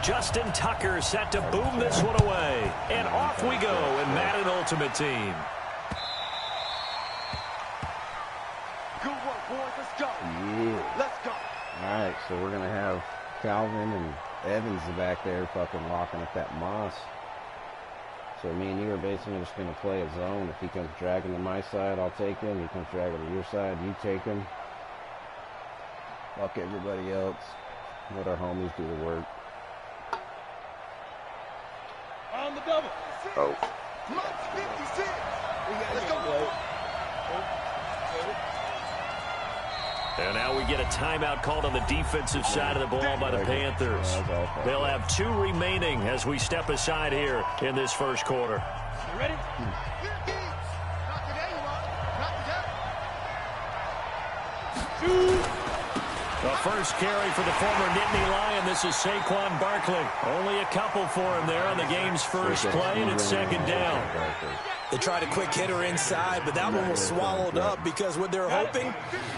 Justin Tucker set to boom this one away. And off we go in Madden Ultimate Team. Good work, boys. Let's go. Yeah. Let's go. All right, so we're going to have Calvin and Evans back there fucking locking up that moss. So me and you are basically just going to play a zone. If he comes dragging to my side, I'll take him. He comes dragging to your side, you take him. Fuck everybody else. Let our homies do the work. On the double. Oh. Plus 56. Let's go. And now we get a timeout called on the defensive side of the ball by the Panthers. They'll have 2 remaining as we step aside here in this first quarter. You ready? The first carry for the former Nittany Lion. This is Saquon Barkley. Only a couple for him there on the game's first play, and it's second down. They tried a quick hitter inside, but that one was swallowed up because what they're hoping,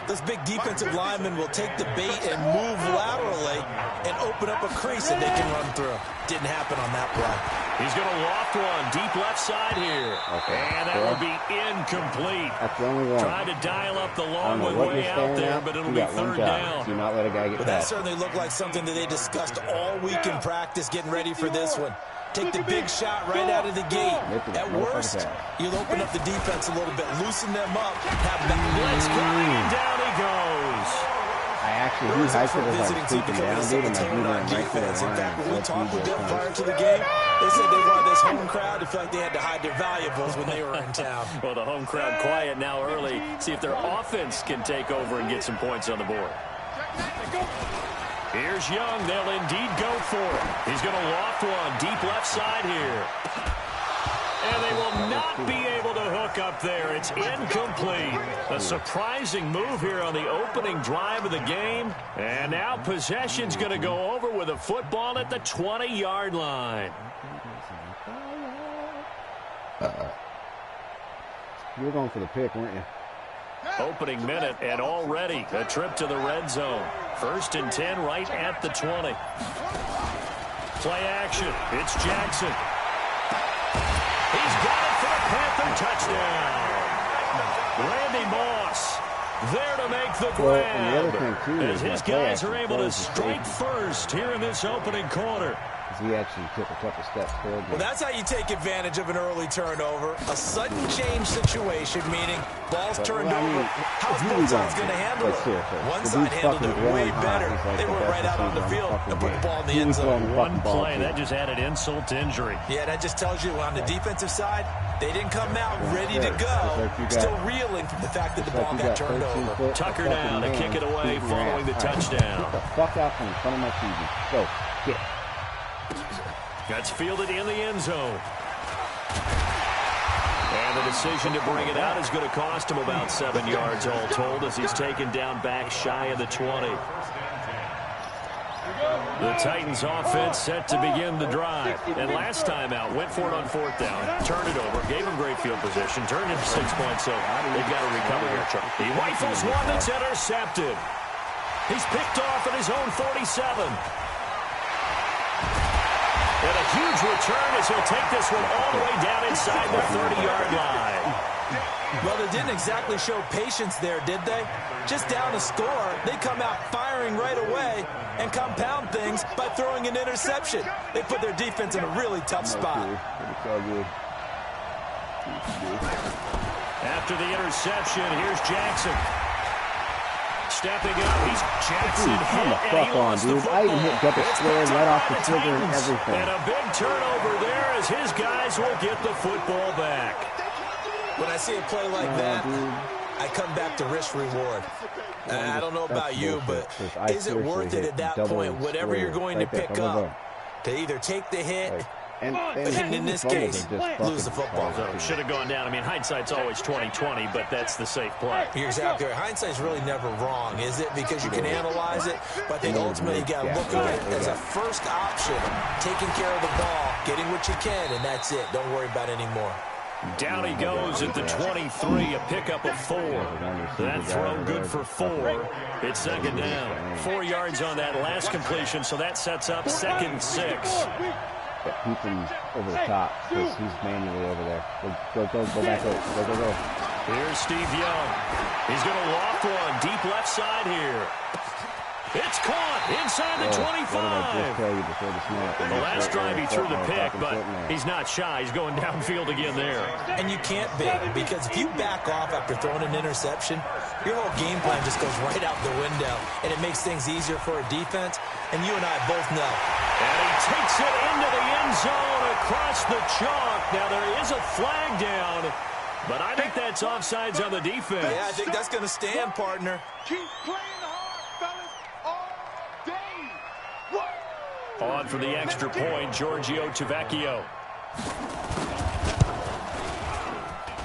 this big defensive lineman will take the bait and move laterally and open up a crease that they can run through. Didn't happen on that play. He's going to loft one deep left side here. Okay. And that will be incomplete. That's the only one. Trying to dial up the long I don't know one what way you're out staring there, at. but it'll You be got one third job. down. Do not let a guy get But that past. certainly looked like something that they discussed all week in practice, getting ready for this one. Take the big shot right out of the gate. At worst, you'll open up the defense a little bit, loosen them up, have that Blitz coming, and down he goes. I actually do hype it as I'm creeping down, dude, and I'm moving right to the line. In fact, when we talked with them prior to the game, they said they wanted this home crowd to feel like they had to hide their valuables when they were in town. Well, the home crowd quiet now early. See if their offense can take over and get some points on the board. Here's Young. They'll indeed go for it. He's going to loft one deep left side here. And they will not be able to hook up there. It's incomplete. A surprising move here on the opening drive of the game. And now possession's going to go over with a football at the 20-yard line. You were going for the pick, weren't you? Opening minute, and already a trip to the red zone. 1st and 10 right at the 20. Play action. It's Jackson. He's got it for a Panther touchdown. Randy Moss there to make the grab. As his guys are able to strike first here in this opening quarter. He actually took a couple steps forward. Well, that's how you take advantage of an early turnover. A sudden change situation, meaning ball's turned over. How's both sides going to handle it? One side handled it way better. They went right out on the field and put the ball in the end zone. One play, that just added insult to injury. Yeah, that just tells you on the defensive side, they didn't come out ready to go. Still reeling from the fact that the ball got turned over. Tucker down to kick it away following the touchdown. Get the fuck out from in front of my TV. Go, get. That's fielded in the end zone. And the decision to bring it out is going to cost him about 7 yards all told as he's taken down back shy of the 20. The Titans offense set to begin the drive. And last time out, went for it on 4th down, turned it over, gave him great field position, turned it 6 points, so they've got to recover here. He rifles one that's intercepted. He's picked off at his own 47. And a huge return as he'll take this one all the way down inside the 30-yard line. Well, they didn't exactly show patience there, did they? Just down a score, they come out firing right away and compound things by throwing an interception. They put their defense in a really tough spot. After the interception, here's Jackson. Stepping up, he's Jackson. Come the fuck on, dude. I even hit double square right off the trigger and everything. And a big turnover there as his guys will get the football back. When I see a play like that, I come back to risk reward. I don't know about you, but is it worth it at that point, whatever you're going to pick up, to either take the hit, and in this case, lose the football? So should have gone down. I mean, hindsight's always 20/20, but that's the safe play. You're exactly right. Hindsight's really never wrong, is it? Because you can analyze it, but I think ultimately you got to look at it as a first option, taking care of the ball, getting what you can, and that's it. Don't worry about any more. Down he goes at the 23, a pickup of 4. That throw good for 4. It's second down. 4 yards on that last completion, so that sets up 2nd and 6. But keep him over the top because he's manually over there. Go back up. Go. Here's Steve Young. He's going to loft one deep left side here. It's caught inside the 25. What did I just tell you before the snap? The last drive he threw the pick, but he's not shy. He's going downfield again there. And you can't be, because if you back off after throwing an interception, your whole game plan just goes right out the window, and it makes things easier for a defense, and you and I both know. And he takes it into the end zone across the chalk. Now there is a flag down, but I think that's offsides on the defense. Yeah, I think that's going to stand, partner. Keep playing hard, fellas, all day. What? On for the extra point, Giorgio Tavecchio.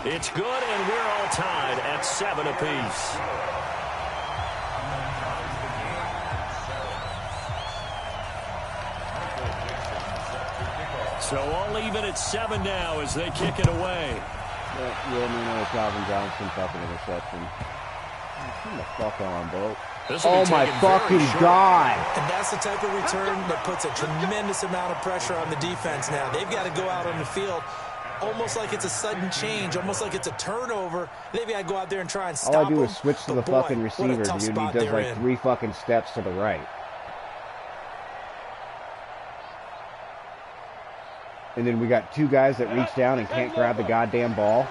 It's good, and we're all tied at 7 apiece. So all even at 7 now as they kick it away. Yeah, Calvin Johnson fucking interception. Come the fuck on, Bo. Oh my fucking God. And that's the type of return that puts a tremendous amount of pressure on the defense now. They've got to go out on the field almost like it's a sudden change, almost like it's a turnover. They've got to go out there and try and stop All I do them. is switch to the fucking receiver, dude. He does like 3 fucking steps to the right. And then we got 2 guys that reach down and can't grab the goddamn ball.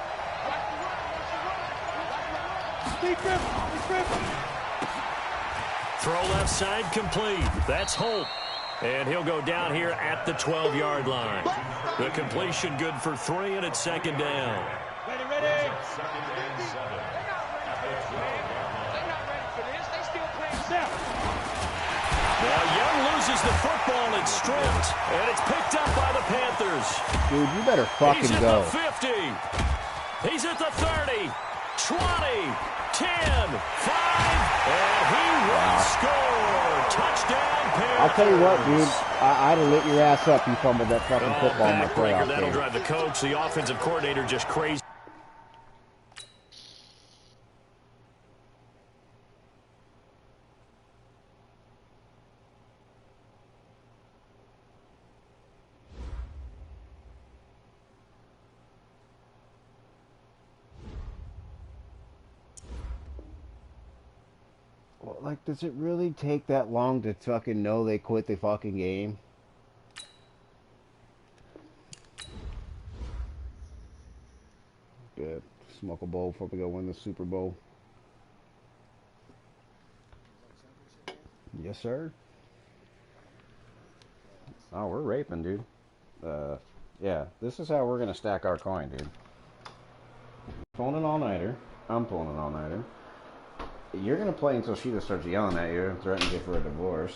Throw left side complete. That's Holt. And he'll go down here at the 12-yard line. The completion good for 3, and it's second down. Ready. Now Young loses the football. It's stripped, and it's picked up by the Panthers. Dude, you better fucking go. He's at the 50. He's at the 30, 20, 10, 5, and he will score. Touchdown, Panthers. I'll tell you what, dude. I'd have lit your ass up. You fumbled that fucking football in my playoff That'll game. drive the coach, the offensive coordinator, just crazy. Like, does it really take that long to fucking know they quit the fucking game? Good. Smoke a bowl before we go win the Super Bowl. Yes, sir. Oh, we're raping, dude. Yeah, this is how we're gonna stack our coin, dude. Pulling an all-nighter. I'm pulling an all-nighter. You're going to play until she just starts yelling at you and threatening you for a divorce.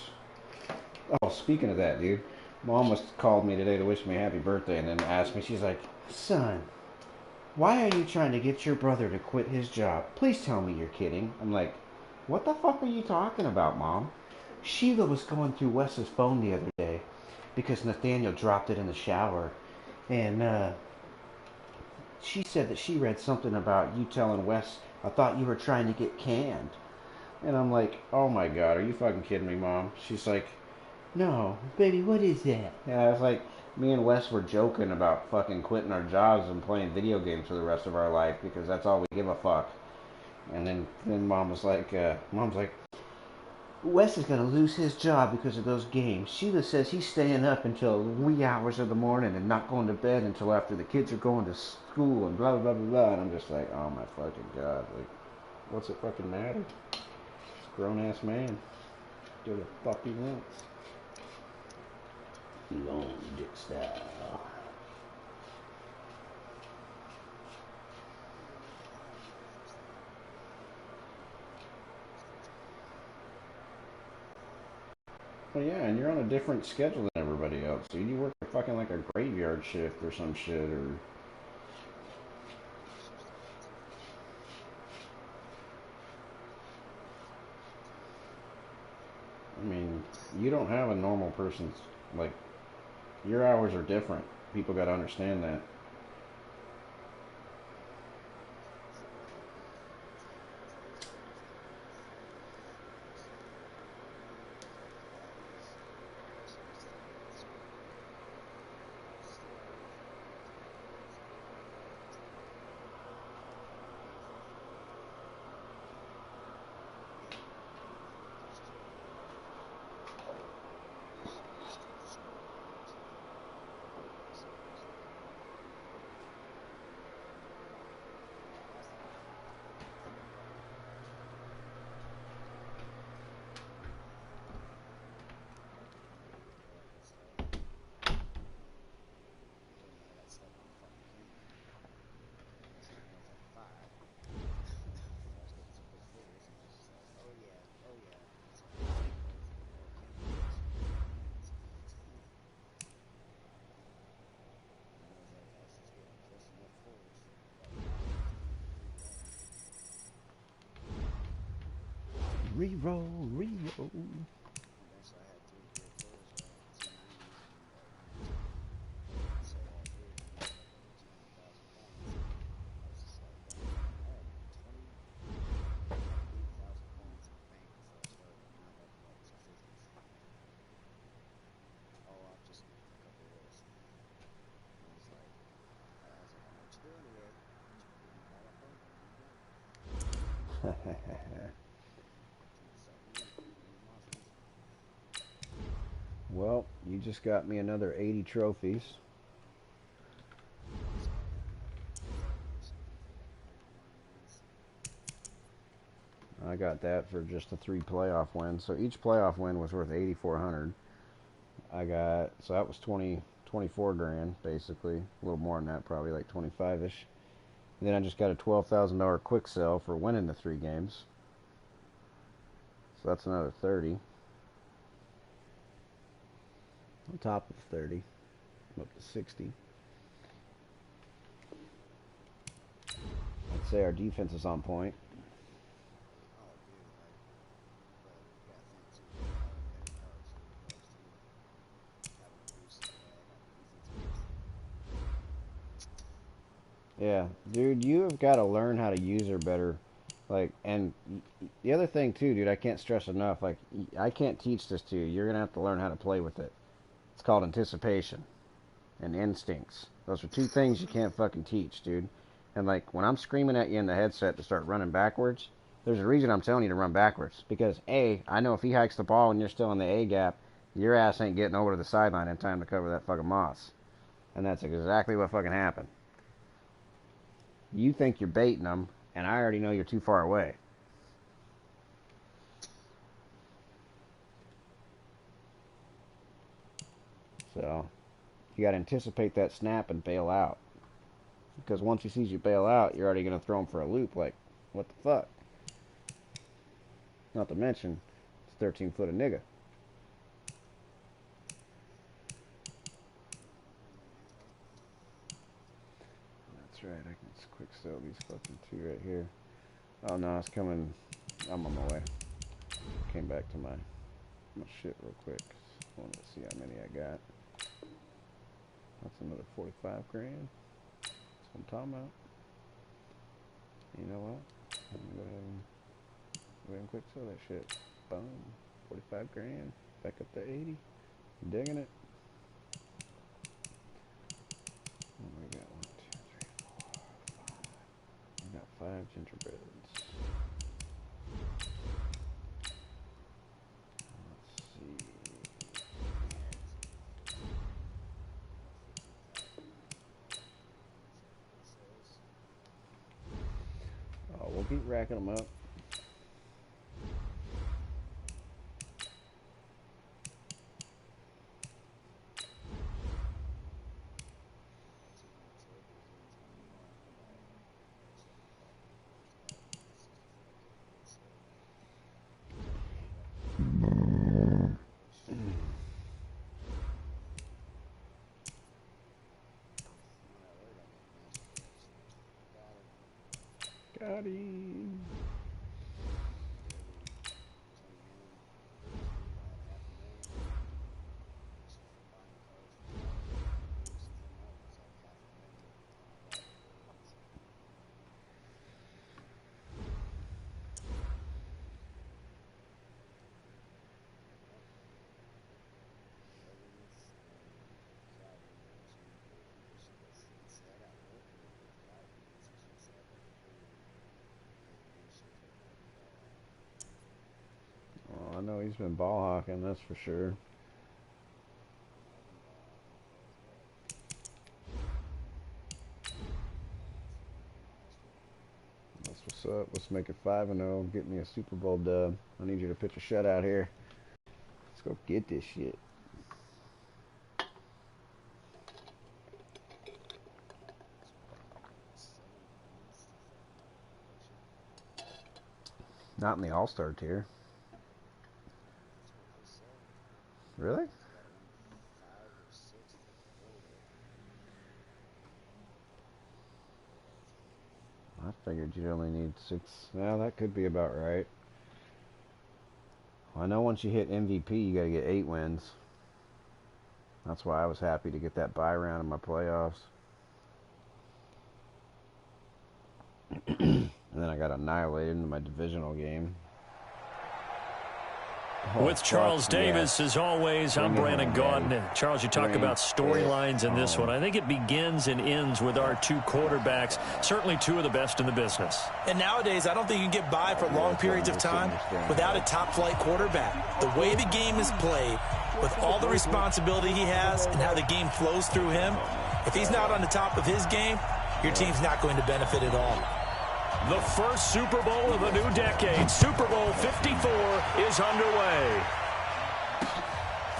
Oh, speaking of that, dude. Mom was called me today to wish me a happy birthday and then asked me, she's like, son, why are you trying to get your brother to quit his job? Please tell me you're kidding. I'm like, what the fuck are you talking about, Mom? Sheila was going through Wes's phone the other day because Nathaniel dropped it in the shower. And she said that she read something about you telling Wes, I thought you were trying to get canned. And I'm like, oh my God, are you fucking kidding me, Mom? She's like, no, baby, what is that? Yeah, I was like, me and Wes were joking about fucking quitting our jobs and playing video games for the rest of our life because that's all we give a fuck. And then Mom was like, Wes is going to lose his job because of those games. Sheila says he's staying up until wee hours of the morning and not going to bed until after the kids are going to school and blah, blah, blah, blah. And I'm just like, oh my fucking God. Like, what's it fucking matter? It's a grown-ass man. Do the fuck he wants. Long dick style. Well, yeah, and you're on a different schedule than everybody else. So you work fucking like a graveyard shift or some shit, or... I mean, you don't have a normal person's... Like, your hours are different. People gotta understand that. Reroll, reroll. Well, you just got me another 80 trophies. I got that for just the 3 playoff wins. So each playoff win was worth 8,400. So that was 24 grand, basically. A little more than that, probably like 25-ish. And then I just got a $12,000 quick sell for winning the 3 games. So that's another 30. On top of 30. I'm up to 60. I'd say our defense is on point. Yeah, dude, you have got to learn how to use her better. Like, and the other thing too, dude, I can't stress enough. Like, I can't teach this to you. You're gonna have to learn how to play with it. It's called anticipation and instincts. Those are 2 things you can't fucking teach, dude. And like, when I'm screaming at you in the headset to start running backwards, there's a reason I'm telling you to run backwards. Because A, I know if he hikes the ball and you're still in the A gap, your ass ain't getting over to the sideline in time to cover that fucking moss. And that's exactly what fucking happened. You think you're baiting them, and I already know you're too far away. So, you got to anticipate that snap and bail out. Because once he sees you bail out, you're already going to throw him for a loop. Like, what the fuck? Not to mention, it's 13-foot of nigga. That's right, I can just quick sell these fucking 2 right here. Oh no, it's coming. I'm on my way. Came back to my shit real quick. I wanted to see how many I got. That's another 45 grand. That's what I'm talking about. You know what? I'm gonna go ahead and quick sell that shit. Boom. 45 grand. Back up to 80. Digging it. Oh, we got 1, 2, 3, 4, 5. We got 5 gingerbreads. Let's see. Oh, we'll keep racking them up. Got him. Oh, I know he's been ball hawking, that's for sure. That's what's up. Let's make it 5-0. Get me a Super Bowl dub. I need you to pitch a shutout here. Let's go get this shit. Not in the All-Star tier. Really? I figured you'd only need 6. Well, that could be about right. I know once you hit MVP, you got to get 8 wins. That's why I was happy to get that bye round in my playoffs. And then I got annihilated in my divisional game. With Charles Davis, as always, I'm Brandon Gaudin. Charles, you talk about storylines in this one. I think it begins and ends with our 2 quarterbacks, certainly 2 of the best in the business. And nowadays, I don't think you can get by for long periods of time without a top-flight quarterback. The way the game is played, with all the responsibility he has and how the game flows through him, if he's not on the top of his game, your team's not going to benefit at all. The first Super Bowl of the new decade, Super Bowl 54, is underway.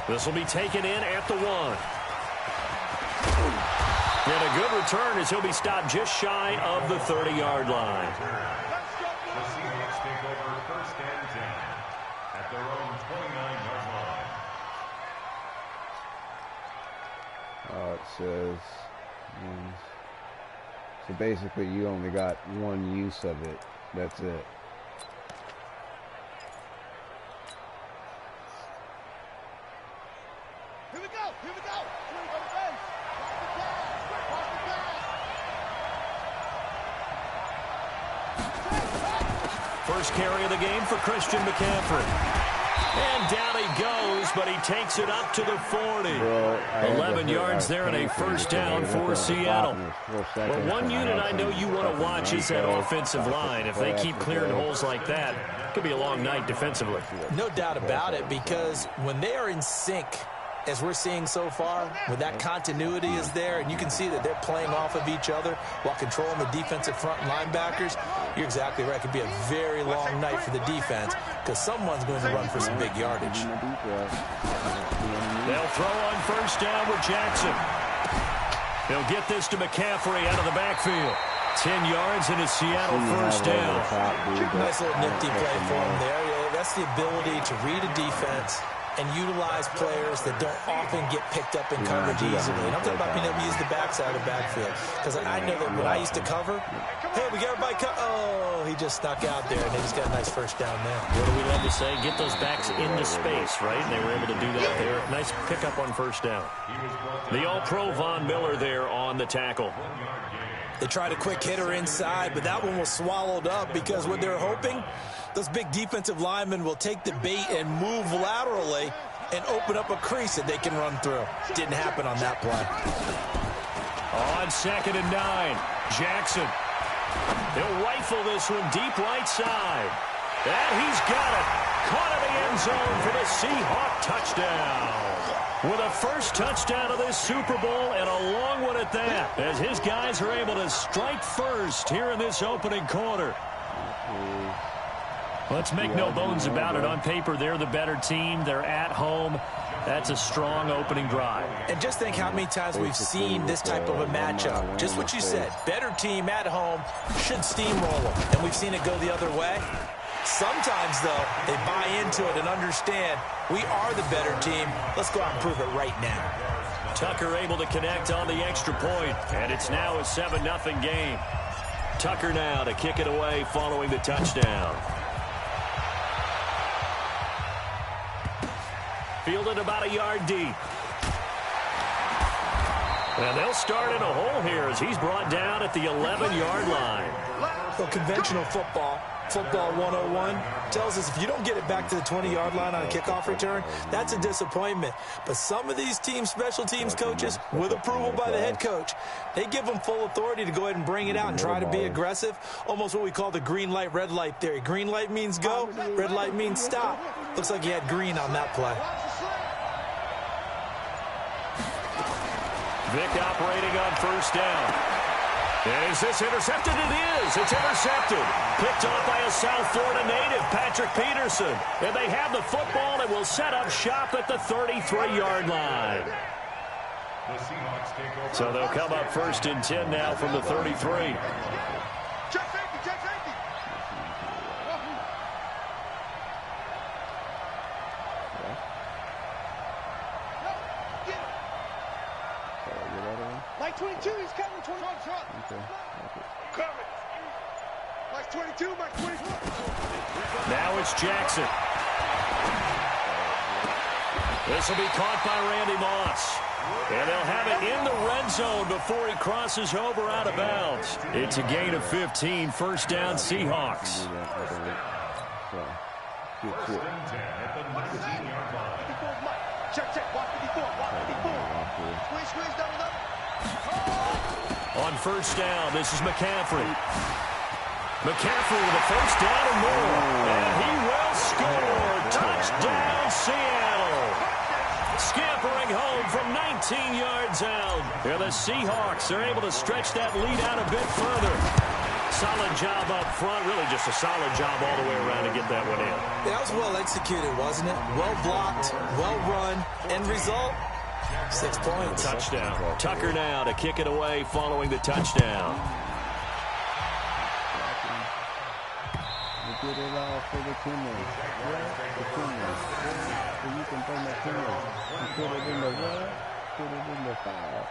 This will be taken in at the 1. And a good return as he'll be stopped just shy of the 30-yard line. The Seahawks take over 1st and 10 at their own 29-yard line. It says... So basically, you only got 1 use of it. That's it. Here we go. Here we go. First carry of the game for Christian McCaffrey. And down he goes, but he takes it up to the 40. 11 yards there and a first down for Seattle. Well, one unit I know you want to watch is that offensive line. If they keep clearing holes like that, it could be a long night defensively. No doubt about it, because when they are in sync, as we're seeing so far, when that continuity is there and you can see that they're playing off of each other while controlling the defensive front and linebackers, you're exactly right. It could be a very long night for the defense because someone's going to run for some big yardage. They'll throw on first down with Jackson. They'll get this to McCaffrey out of the backfield. 10 yards and a Seattle first down. Nice little nifty play for him there. Yeah, that's the ability to read a defense and utilize players that don't often get picked up in coverage easily. And I'm talking about being able to use the backside of the backfield. Because I know that when I used to cover, hey, we got everybody oh, he just snuck out there, and they just got a nice first down there. What do we love to say? Get those backs into space, right? And they were able to do that there. Nice pickup on first down. The All-Pro Von Miller there on the tackle. They tried a quick hitter inside, but that one was swallowed up because what they're hoping, those big defensive linemen will take the bait and move laterally and open up a crease that they can run through. Didn't happen on that play. On 2nd and 9, Jackson. He'll rifle this one deep right side. And he's got it. Caught in the end zone for the Seahawk touchdown. With a first touchdown of this Super Bowl and a long one at that, as his guys are able to strike first here in this opening quarter. Let's make no bones about it. On paper, they're the better team. They're at home. That's a strong opening drive. And just think how many times we've seen this type of a matchup. Just what you said. Better team at home should steamroll them. And we've seen it go the other way. Sometimes, though, they buy into it and understand we are the better team. Let's go out and prove it right now. Tucker able to connect on the extra point, and it's now a 7-0 game. Tucker now to kick it away following the touchdown. Fielded about a yard deep. And they'll start in a hole here as he's brought down at the 11-yard line. Well, conventional football 101, tells us if you don't get it back to the 20-yard line on a kickoff return, that's a disappointment. But some of these special teams coaches, with approval by the head coach, they give them full authority to go ahead and bring it out and try to be aggressive, almost what we call the green light, red light theory. Green light means go, red light means stop. Looks like he had green on that play. Vick operating on first down. And is this intercepted? It is. It's intercepted. Picked off by a South Florida native, Patrick Peterson. And they have the football and will set up shop at the 33-yard line. So they'll come up 1st and 10 now from the 33. Mike 22, he's coming. 21. Okay. Coming. Mike 22, Mike 24. Now it's Jackson. This will be caught by Randy Moss. And they'll have it in the red zone before he crosses over out of bounds. It's a gain of 15, first down Seahawks. On first down, this is McCaffrey. McCaffrey with a first down and more. And he will score. Touchdown, Seattle. Scampering home from 19 yards out. And the Seahawks are able to stretch that lead out a bit further. Solid job up front. Really just a solid job all the way around to get that one in. That was well executed, wasn't it? Well blocked, well run. End result, 6 points. Touchdown. Tucker now to kick it away following the touchdown. Get it all for the teammates. The teammates. So you can bring the teammates and put it in the red, put it in the fire.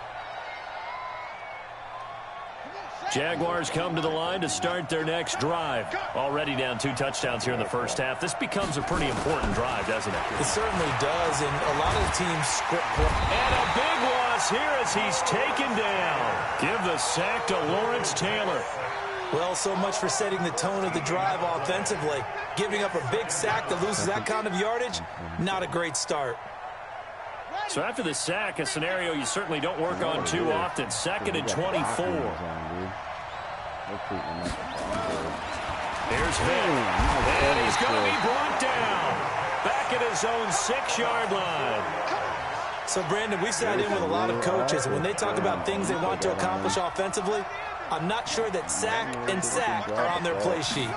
Jaguars come to the line to start their next drive. Already down 2 touchdowns here in the first half. This becomes a pretty important drive, doesn't it? It certainly does, and a lot of teams script play. And a big loss here as he's taken down. Give the sack to Lawrence Taylor. Well, so much for setting the tone of the drive offensively. Giving up a big sack that loses that kind of yardage, not a great start. So after the sack, a scenario you certainly don't work on too often. 2nd and 24. Here's Vick. And he's going to be brought down. Back at his own 6-yard line. So, Brandon, we sat in with a lot of coaches, and when they talk about things they want to accomplish offensively, I'm not sure that sack and sack are on their play sheet.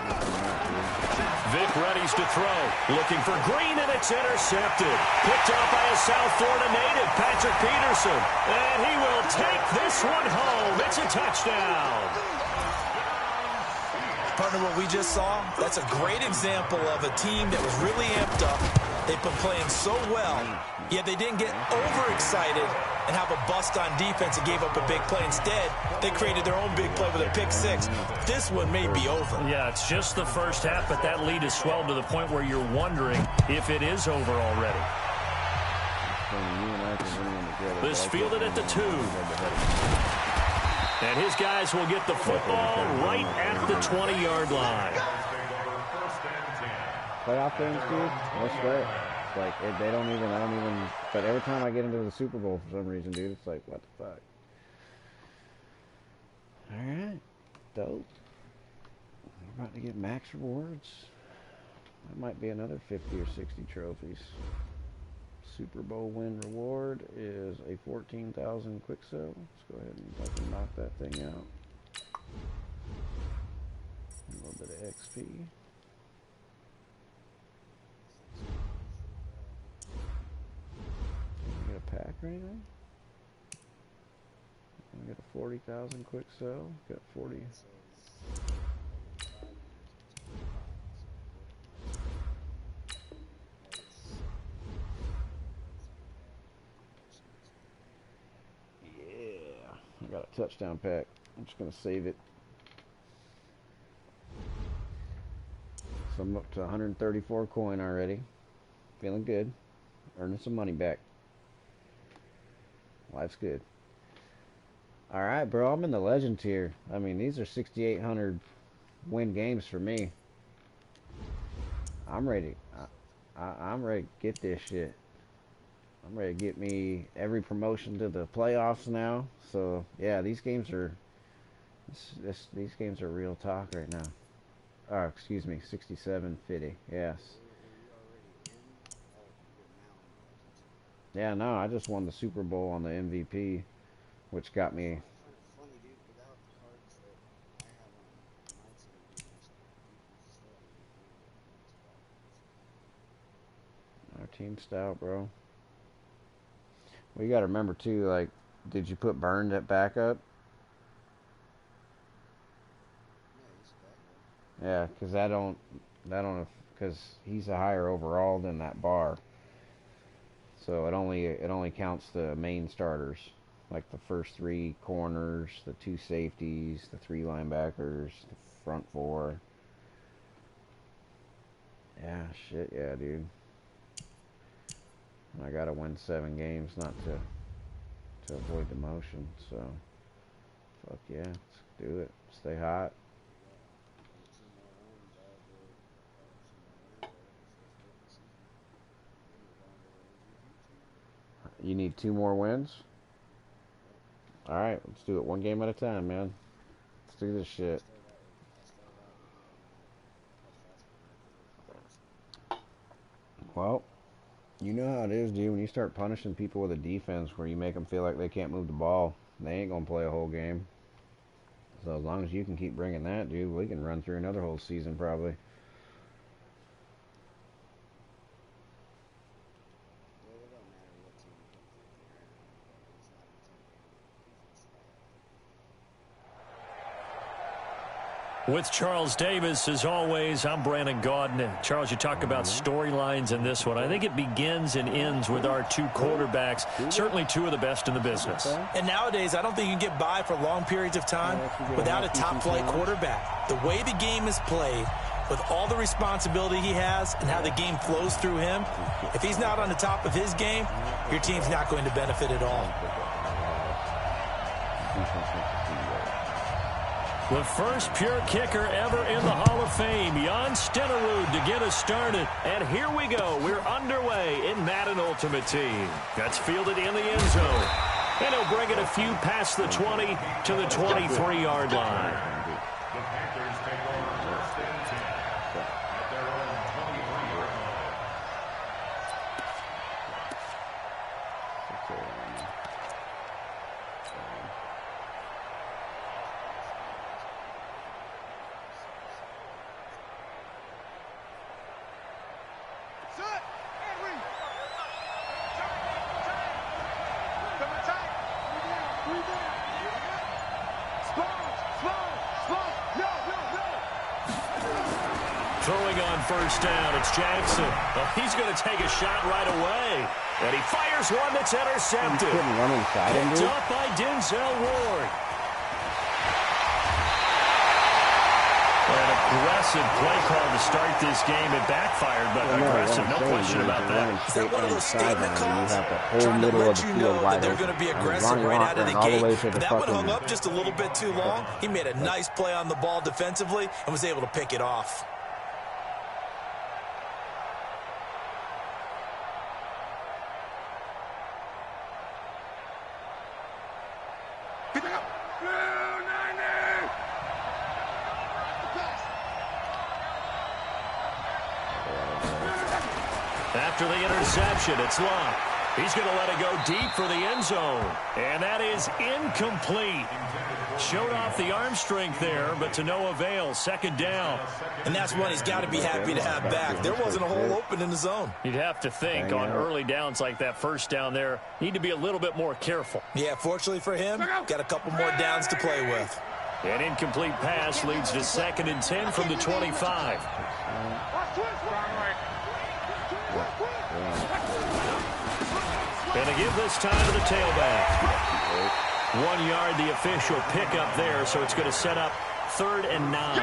Vick readies to throw. Looking for Green, and it's intercepted. Picked off by a South Florida native, Patrick Peterson. And he will take this one home. It's a touchdown. Partner, what we just saw, that's a great example of a team that was really amped up. They've been playing so well, yet they didn't get overexcited and have a bust on defense and gave up a big play. Instead, they created their own big play with a pick-6. This one may be over. Yeah, it's just the first half, but that lead has swelled to the point where you're wondering if it is over already. This fielded at the 2. And his guys will get the football right at the 20-yard line. Playoff games, dude, what's that? It's like, I don't even, but every time I get into the Super Bowl for some reason, dude, it's like, what the fuck? Alright, dope. We're about to get max rewards. That might be another 50 or 60 trophies. Super Bowl win reward is a 14,000 quick sell. Let's go ahead and fucking knock that thing out. A little bit of XP. Get a pack or anything? I get a 40,000 quick sell. Got 40. I got a touchdown pack. I'm just gonna save it. So I'm up to 134 coin already. Feeling good. Earning some money back. Life's good. Alright, bro. I'm in the legend tier. I mean, these are 6,800 win games for me. I'm ready. I'm ready to get this shit. I'm ready to get me every promotion to the playoffs now. So yeah, these games are these games are real talk right now. Oh, excuse me, 67.50. Yes. Yeah, no, I just won the Super Bowl on the MVP, which got me. Our team stout, bro. Well, you got to remember too, like, did you put Burned at backup? Yeah, because because he's a higher overall than that bar. So it only counts the main starters, like the first 3 corners, the 2 safeties, the 3 linebackers, the front 4. Yeah, shit, yeah, dude. I gotta win 7 games not to avoid demotion. So, fuck yeah, let's do it. Stay hot. You need 2 more wins? Alright, let's do it 1 game at a time, man. Let's do this shit. Well, you know how it is, dude. When you start punishing people with a defense where you make them feel like they can't move the ball, they ain't gonna play a whole game. So as long as you can keep bringing that, dude, we can run through another whole season probably. With Charles Davis, as always, I'm Brandon Gaudin. Charles, you talk about storylines in this one. I think it begins and ends with our 2 quarterbacks, certainly 2 of the best in the business. And nowadays, I don't think you can get by for long periods of time without a top-flight quarterback. The way the game is played, with all the responsibility he has and how the game flows through him, if he's not on the top of his game, your team's not going to benefit at all. The first pure kicker ever in the Hall of Fame, Jan Stenerud, to get us started. And here we go. We're underway in Madden Ultimate Team. That's fielded in the end zone. And he'll bring it a few past the 20 to the 23-yard line. The Panthers take over first and 10 at their own 23-yard line. Set. And read. Come attack. Breathe in. Sponge. No. Throwing on first down, it's Jackson. Well, he's going to take a shot right away. And he fires one that's intercepted. Couldn't run inside him, Picked dude. up by Denzel Ward. An aggressive play call to start this game. It backfired, but aggressive, no question about that. Is that one of those statement calls? You have the whole Trying to middle of let the you field know that wide they're open. going to be And aggressive Ronnie right Lott out of the ran all the way gate. to the That one fucking- hung up just a little bit too long. He made a nice play on the ball defensively and was able to pick it off. After the interception, it's Lott. He's going to let it go deep for the end zone. And that is incomplete. Showed off the arm strength there, but to no avail. Second down. And that's one he's got to be happy to have back. There wasn't a hole open in the zone. You'd have to think on early downs like that first down there, need to be a little bit more careful. Yeah, fortunately for him, got a couple more downs to play with. An incomplete pass leads to 2nd and 10 from the 25. Going to give this time to the tailback. 1 yard, the official pickup there, so it's going to set up 3rd and 9.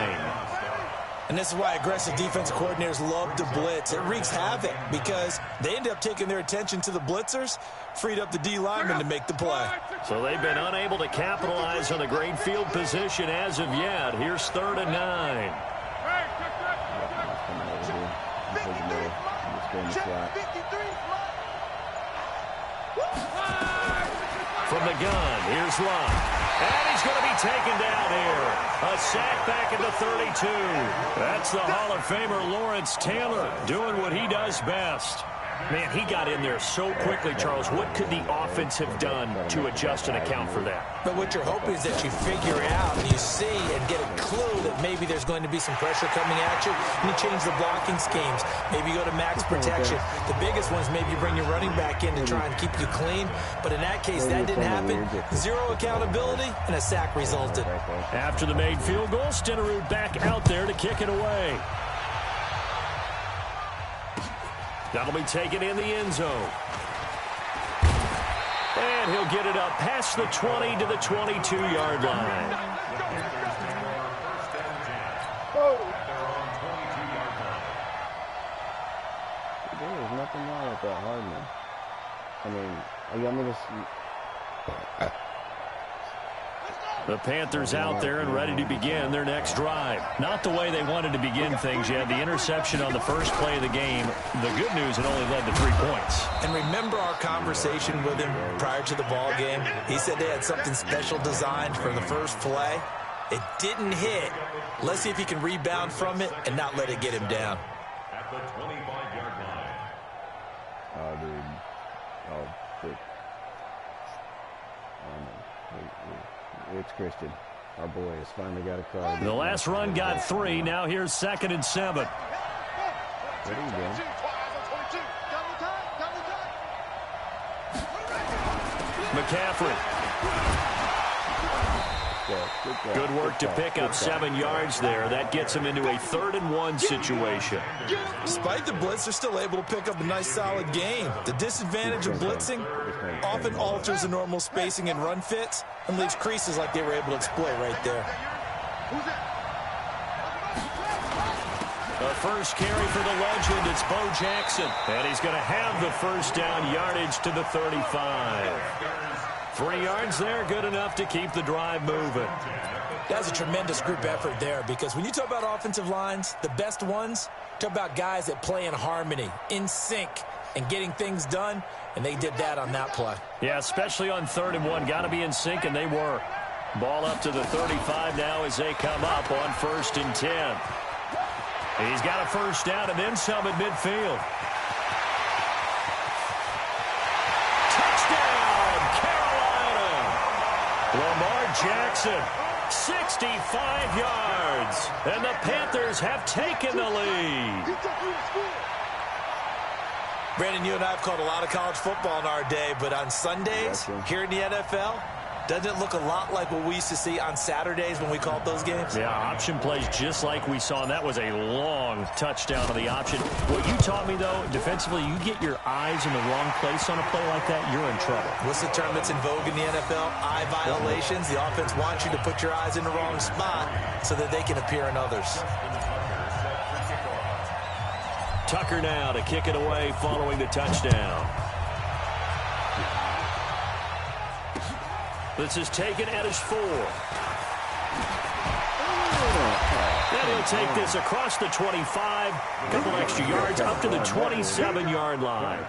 And this is why aggressive defensive coordinators love to blitz. It wreaks havoc because they end up taking their attention to the blitzers, freed up the D lineman to make the play. So they've been unable to capitalize on the great field position as of yet. Here's 3rd and 9. From the gun, here's Lott. And he's going to be taken down here. A sack back at the 32. That's the Hall of Famer Lawrence Taylor doing what he does best. Man, he got in there so quickly, Charles. What could the offense have done to adjust and account for that? But what you're hoping is that you figure out and you see and get a clue that maybe there's going to be some pressure coming at you, and you change the blocking schemes. Maybe you go to max protection. The biggest one is maybe you bring your running back in to try and keep you clean. But in that case, that didn't happen. 0 accountability, and a sack resulted. After the made field goal, Stenerud back out there to kick it away. That'll be taken in the end zone. And he'll get it up past the 20 to the 22-yard line. There's nothing wrong with that Hardman. I mean, you want me to... The Panthers out there and ready to begin their next drive. Not the way they wanted to begin things. You had the interception on the first play of the game. The good news, it only led to 3 points. And remember our conversation with him prior to the ball game? He said they had something special designed for the first play. It didn't hit. Let's see if he can rebound from it and not let it get him down. At the 25-yard line. Oh, dude. Oh, shit. It's Christian. Our boy has finally got a card. The last run got 3. Now here's 2nd and 7. What are you doing? McCaffrey. Good work to pick up 7 yards there. That gets him into a 3rd and 1 situation. Despite the blitz, they're still able to pick up a nice, solid gain. The disadvantage of blitzing often alters the normal spacing and run fits and leaves creases like they were able to exploit right there. The first carry for the legend, it's Bo Jackson. And he's going to have the first down yardage to the 35. 3 yards there, good enough to keep the drive moving. That's a tremendous group effort there, because when you talk about offensive lines, the best ones, talk about guys that play in harmony, in sync, and getting things done, and they did that on that play. Yeah, especially on 3rd and 1. Got to be in sync, and they were. Ball up to the 35 now as they come up on 1st and 10. He's got a first down and then some at midfield. Lamar Jackson, 65 yards, and the Panthers have taken the lead. Brandon, you and I have called a lot of college football in our day, but on Sundays, here in the NFL, doesn't it look a lot like what we used to see on Saturdays when we called those games? Yeah, option plays just like we saw, and that was a long touchdown on the option. What you taught me, though, defensively, you get your eyes in the wrong place on a play like that, you're in trouble. What's the term that's in vogue in the NFL? Eye violations. The offense wants you to put your eyes in the wrong spot so that they can appear in others. Tucker now to kick it away following the touchdown. This is taken at his 4. Then he'll take this across the 25. A couple extra yards up to the 27-yard line.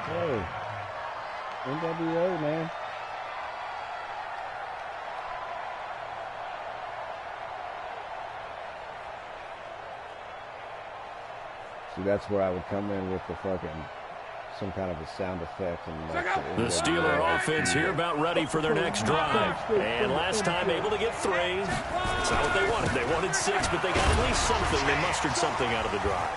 Hey, NWO, man. See, that's where I would come in with the fucking... some kind of a sound effect. And the Steeler offense here about ready for their next drive. And last time able to get 3. That's not what they wanted. They wanted 6, but they got at least something. They mustered something out of the drive.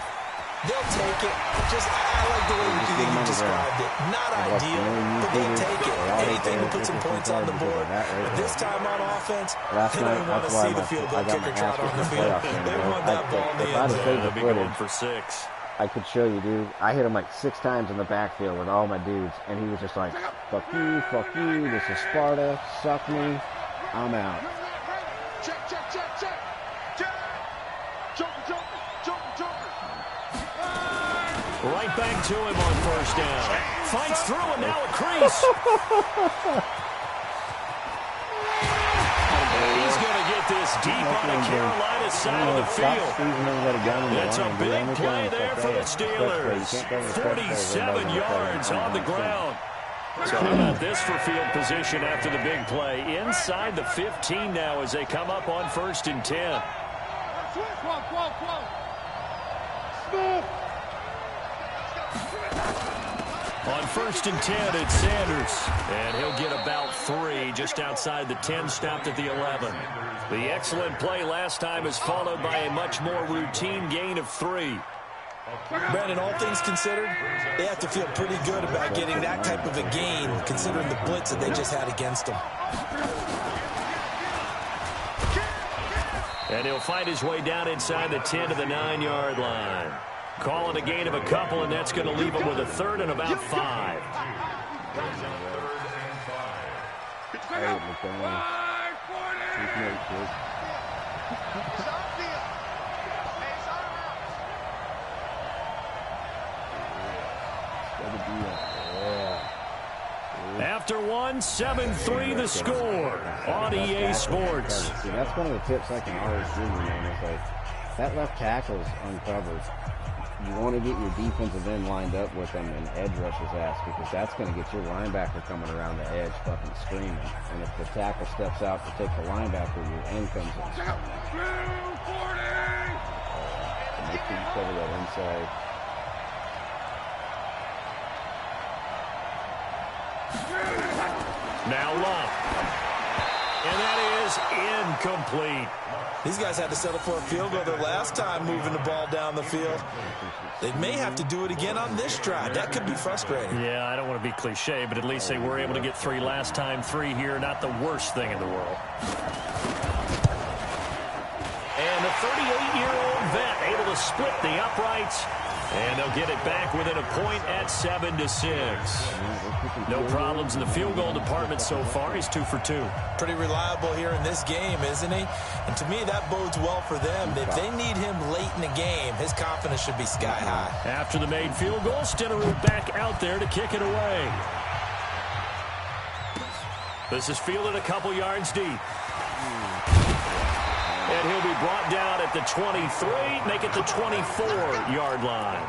They'll take it. I like the way you described it. Not ideal, but they'll take it. Anything to put some points on the board. But this time on offense, they don't even want to see the field goal kicker trot on the field. They want that ball in the end zone. They'll be going for 6. I could show you, dude. I hit him like 6 times in the backfield with all my dudes, and he was just like, fuck you, this is Sparta, suck me, I'm out. Check. Right back to him on first down. Fights through and now a crease. He's going to get this deep on the Carolina side of the field. That's a big play there for the Steelers. 47 yards on the ground. So how about this for field position after the big play? Inside the 15 now as they come up on 1st and 10. On 1st and 10, it's Sanders. And he'll get about 3 just outside the 10, stopped at the 11. The excellent play last time is followed by a much more routine gain of 3. Brandon, all things considered, they have to feel pretty good about getting that type of a gain, considering the blitz that they just had against them. And he'll find his way down inside the 10 to the 9-yard line. Calling a gain of a couple, and that's going to leave him with a 3rd and about 5. after one. 7-3 the score on EA Sports. See, that's one of the tips I can always give you, man. It's like, that left tackle's uncovered. You want to get your defensive end lined up with them and edge rush his ass, because that's going to get your linebacker coming around the edge fucking screaming. And if the tackle steps out to take the linebacker, your end comes in. Make sure you cover that inside. Now Love. And that is incomplete. These guys had to settle for a field goal their last time moving the ball down the field. They may have to do it again on this drive. That could be frustrating. Yeah, I don't want to be cliche, but at least they were able to get 3 last time. 3 here, not the worst thing in the world. And the 38-year-old vet able to split the uprights. And they'll get it back within a point at 7-6. No problems in the field goal department so far. He's 2 for 2. Pretty reliable here in this game, isn't he? And to me, that bodes well for them. If they need him late in the game, his confidence should be sky high. After the made field goal, Stenerud back out there to kick it away. This is fielded a couple yards deep. And he'll be brought down at the 23, make it the 24-yard line.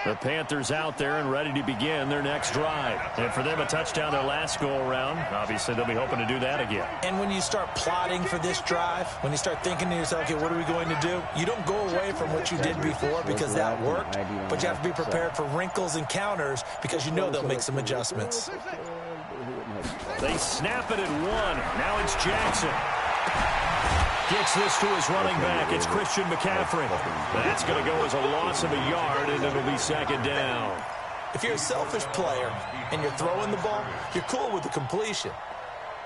The Panthers out there and ready to begin their next drive. And for them, a touchdown their last go-around. Obviously, they'll be hoping to do that again. And when you start plotting for this drive, when you start thinking to yourself, okay, what are we going to do? You don't go away from what you did before because that worked, but you have to be prepared for wrinkles and counters because you know they'll make some adjustments. They snap it at 1. Now it's Jackson. Gets this to his running back. It's Christian McCaffrey. That's going to go as a loss of a yard, and it'll be second down. If you're a selfish player and you're throwing the ball, you're cool with the completion.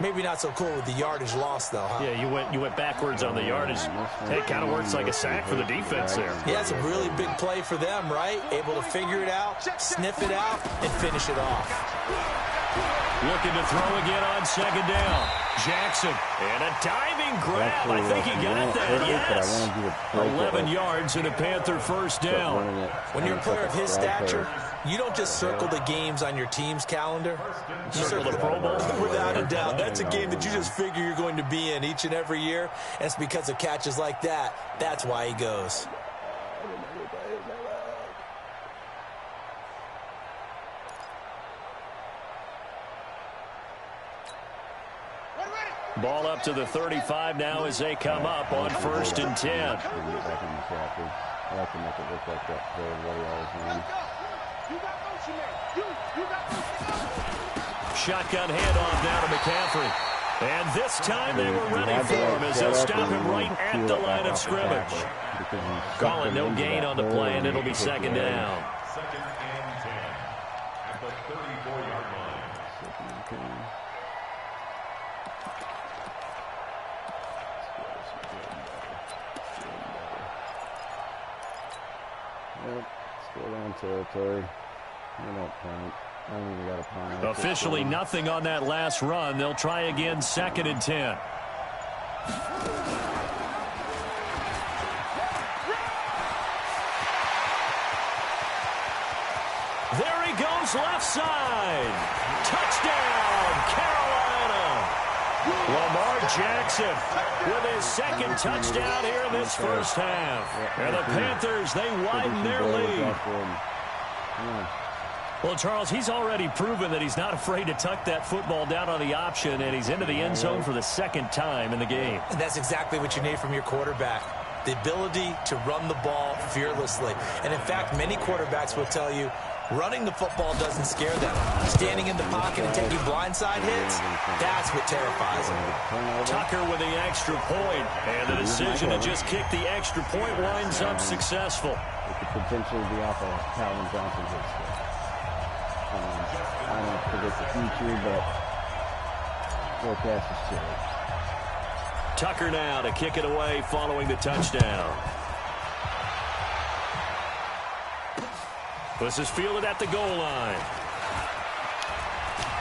Maybe not so cool with the yardage loss, though, huh? Yeah, you went backwards on the yardage. It kind of works like a sack for the defense there. Yeah, it's a really big play for them, right? Able to figure it out, sniff it out, and finish it off. Looking to throw again on second down. Jackson, and a diving grab. I think he got that, yes. 11 yards and a Panther first down. When you're a player of his stature, you don't just circle the games on your team's calendar. You circle the Pro Bowl. Without a doubt. That's a game that you just figure you're going to be in each and every year. And it's because of catches like that. That's why he goes. Ball up to the 35 now as they come up on 1st and 10. I like to make it look like that play what he always runs. Shotgun handoff now to McCaffrey. And this time they were ready for him as they'll stop him right at the line of scrimmage. Calling no gain on the play, and it'll be second down. Second and 10 at the 34-yard line. Yep, still on territory. I don't punt. I don't even got a punt. Officially nothing on that last run. They'll try again 2nd and 10. There he goes left side. Touchdown, Carolina. Lamar Jackson with his 2nd touchdown here in this first half. And the Panthers, they widen their lead. Well, Charles, he's already proven that he's not afraid to tuck that football down on the option, and he's into the end zone for the 2nd time in the game. And that's exactly what you need from your quarterback. The ability to run the ball fearlessly. And in fact, many quarterbacks will tell you running the football doesn't scare them. Standing in the pocket and taking blindside hits, that's what terrifies them. Tucker with the extra point, and the decision to just kick the extra point winds up successful. It could potentially be off of Calvin Johnson's hit. I don't predict the future, but forecast is chilly. Tucker now to kick it away following the touchdown. This is fielded at the goal line.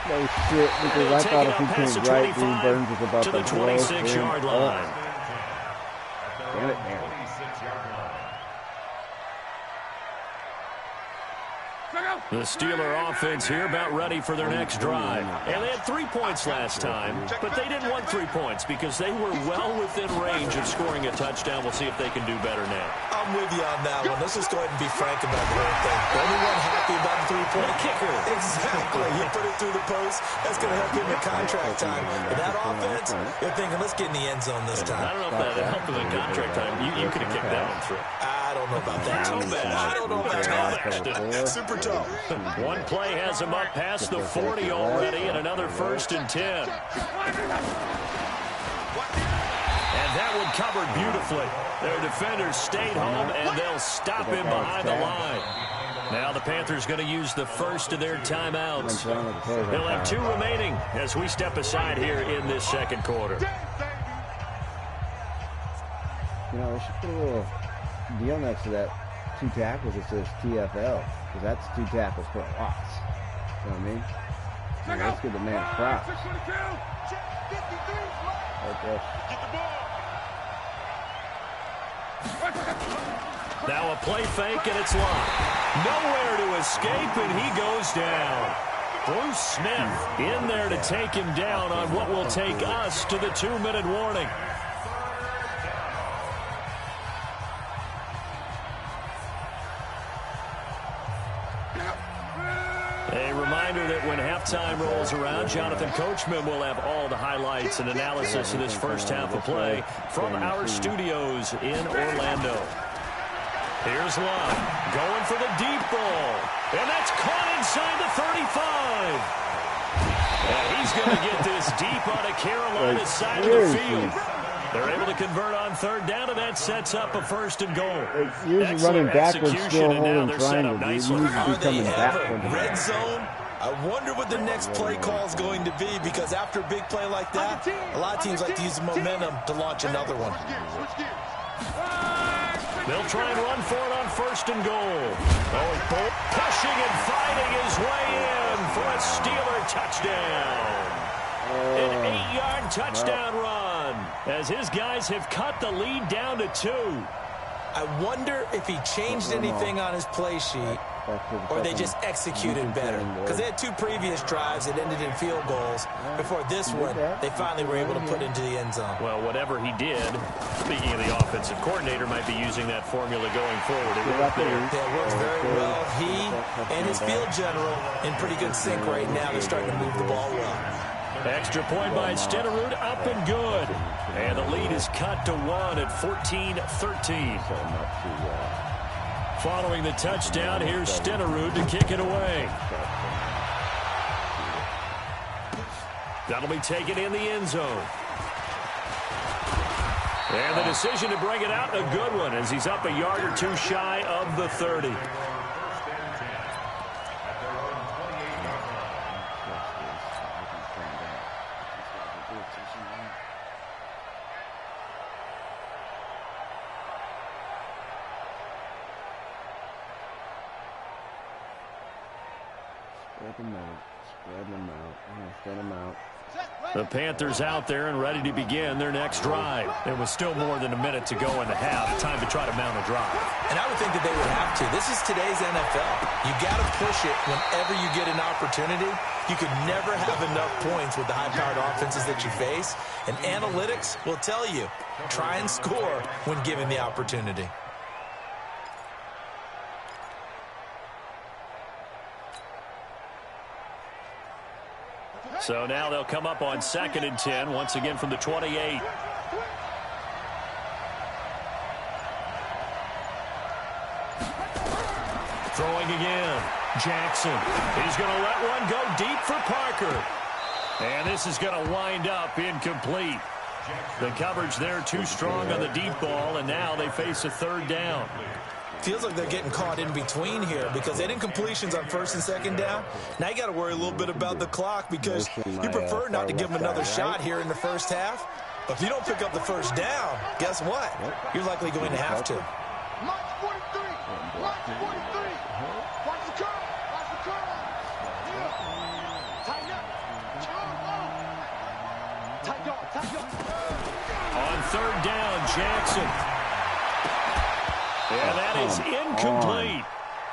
No shit, because I thought if he came right, Green Burns was about to the 26-yard line. Damn it, man. The Steeler offense here about ready for their next drive. And they had 3 points last time, but they didn't want 3 points because they were well within range of scoring a touchdown. We'll see if they can do better now. I'm with you on that one. Let's just go ahead and be frank about the whole thing. The only one happy about the 3-point kicker. Exactly. You put it through the post. That's going to help him in contract time. But that offense, they're thinking, let's get in the end zone this time. I don't know if that helped him in contract time. You could have kicked that one through. I don't know about that. I don't know about that. Super tough. One play has him up past the 40 already, and another 1st and 10. And that one covered beautifully. Their defenders stayed home, and they'll stop him behind the line. Now the Panthers going to use the first of their timeouts. They'll have 2 remaining as we step aside here in this second quarter. You know, they should put a little deal next to that 2 tackles that says TFL. Because that's 2 tackles for a loss. You know what I mean? Let's give the man props. Okay. Now a play fake, and it's locked. Nowhere to escape, and he goes down. Bruce Smith in there to take him down on what will take us to the 2-minute warning. A reminder that when halftime rolls around, Jonathan Coachman will have all the highlights and analysis of this first half of play from our studios in Orlando. Here's Love going for the deep ball, and that's caught inside the 35. And he's going to get this deep on a Carolina side of the field. They're able to convert on 3rd down, and that sets up a 1st and goal. Usually running backwards, still holding triangle. Nicely. Usually coming backwards. Red zone. I wonder what the next play call is going to be, because after a big play like that, a lot of teams like to use the momentum to launch another one. They'll try and run for it on 1st and goal. Oh, pushing and fighting his way in for a Steeler touchdown. An 8-yard touchdown run as his guys have cut the lead down to 2. I wonder if he changed anything on his play sheet, or they just executed better. Because they had 2 previous drives that ended in field goals. Before this one, they finally were able to put into the end zone. Well, whatever he did, speaking of the offensive coordinator, might be using that formula going forward. It worked there. Yeah, it works very well. He and his field general in pretty good sync right now. They're starting to move the ball well. Extra point by Stenerud, up and good. And the lead is cut to 1 at 14-13. Following the touchdown, here's Stenerud to kick it away. That'll be taken in the end zone. And the decision to bring it out, a good one, as he's up a yard or 2 shy of the 30. Spread them out. The Panthers out there and ready to begin their next drive. There was still more than a minute to go in the half. Time to try to mount a drive. And I would think that they would have to. This is today's NFL. You got to push it whenever you get an opportunity. You could never have enough points with the high-powered offenses that you face. And analytics will tell you, try and score when given the opportunity. So now they'll come up on 2nd and 10, once again from the 28. Throwing again. Jackson. He's going to let one go deep for Parker. And this is going to wind up incomplete. The coverage there too strong on the deep ball, and now they face a 3rd down. Feels like they're getting caught in between here because they did incompletions on 1st and 2nd down. Now you got to worry a little bit about the clock because you prefer not to give them another shot here in the first half. But if you don't pick up the 1st down, guess what? You're likely going to have to. March 43. March 43. Watch the curl. Watch the curl. Yeah. Tighten up. Jackson. And that is incomplete.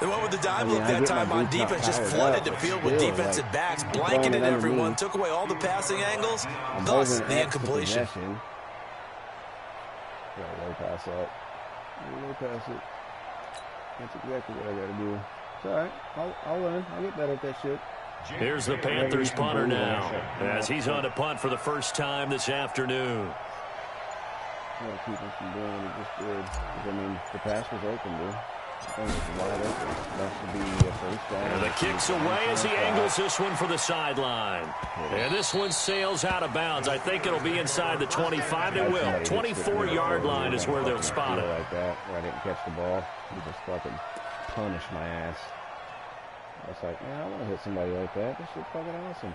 They went with the dime look that time on defense, just flooded the field with defensive backs, blanketed everyone, took away all the passing angles, thus the incompletion. Low pass up. Low pass it. That's exactly what I got to do. It's all right. I'll learn. I'll get better at that shit. Here's the Panthers punter now, as he's on to punt for the first time this afternoon. I got to keep him from doing what he just did. I mean, the pass was open, dude. That should be a first down. And the kick's away as he angles this one for the sideline. And this one sails out of bounds. I think it'll be inside the 25. It will. 24-yard line is where they'll spot it. Like that, where I didn't catch the ball. He just fucking punished my ass. I was like, man, I want to hit somebody like that. This shit's fucking awesome.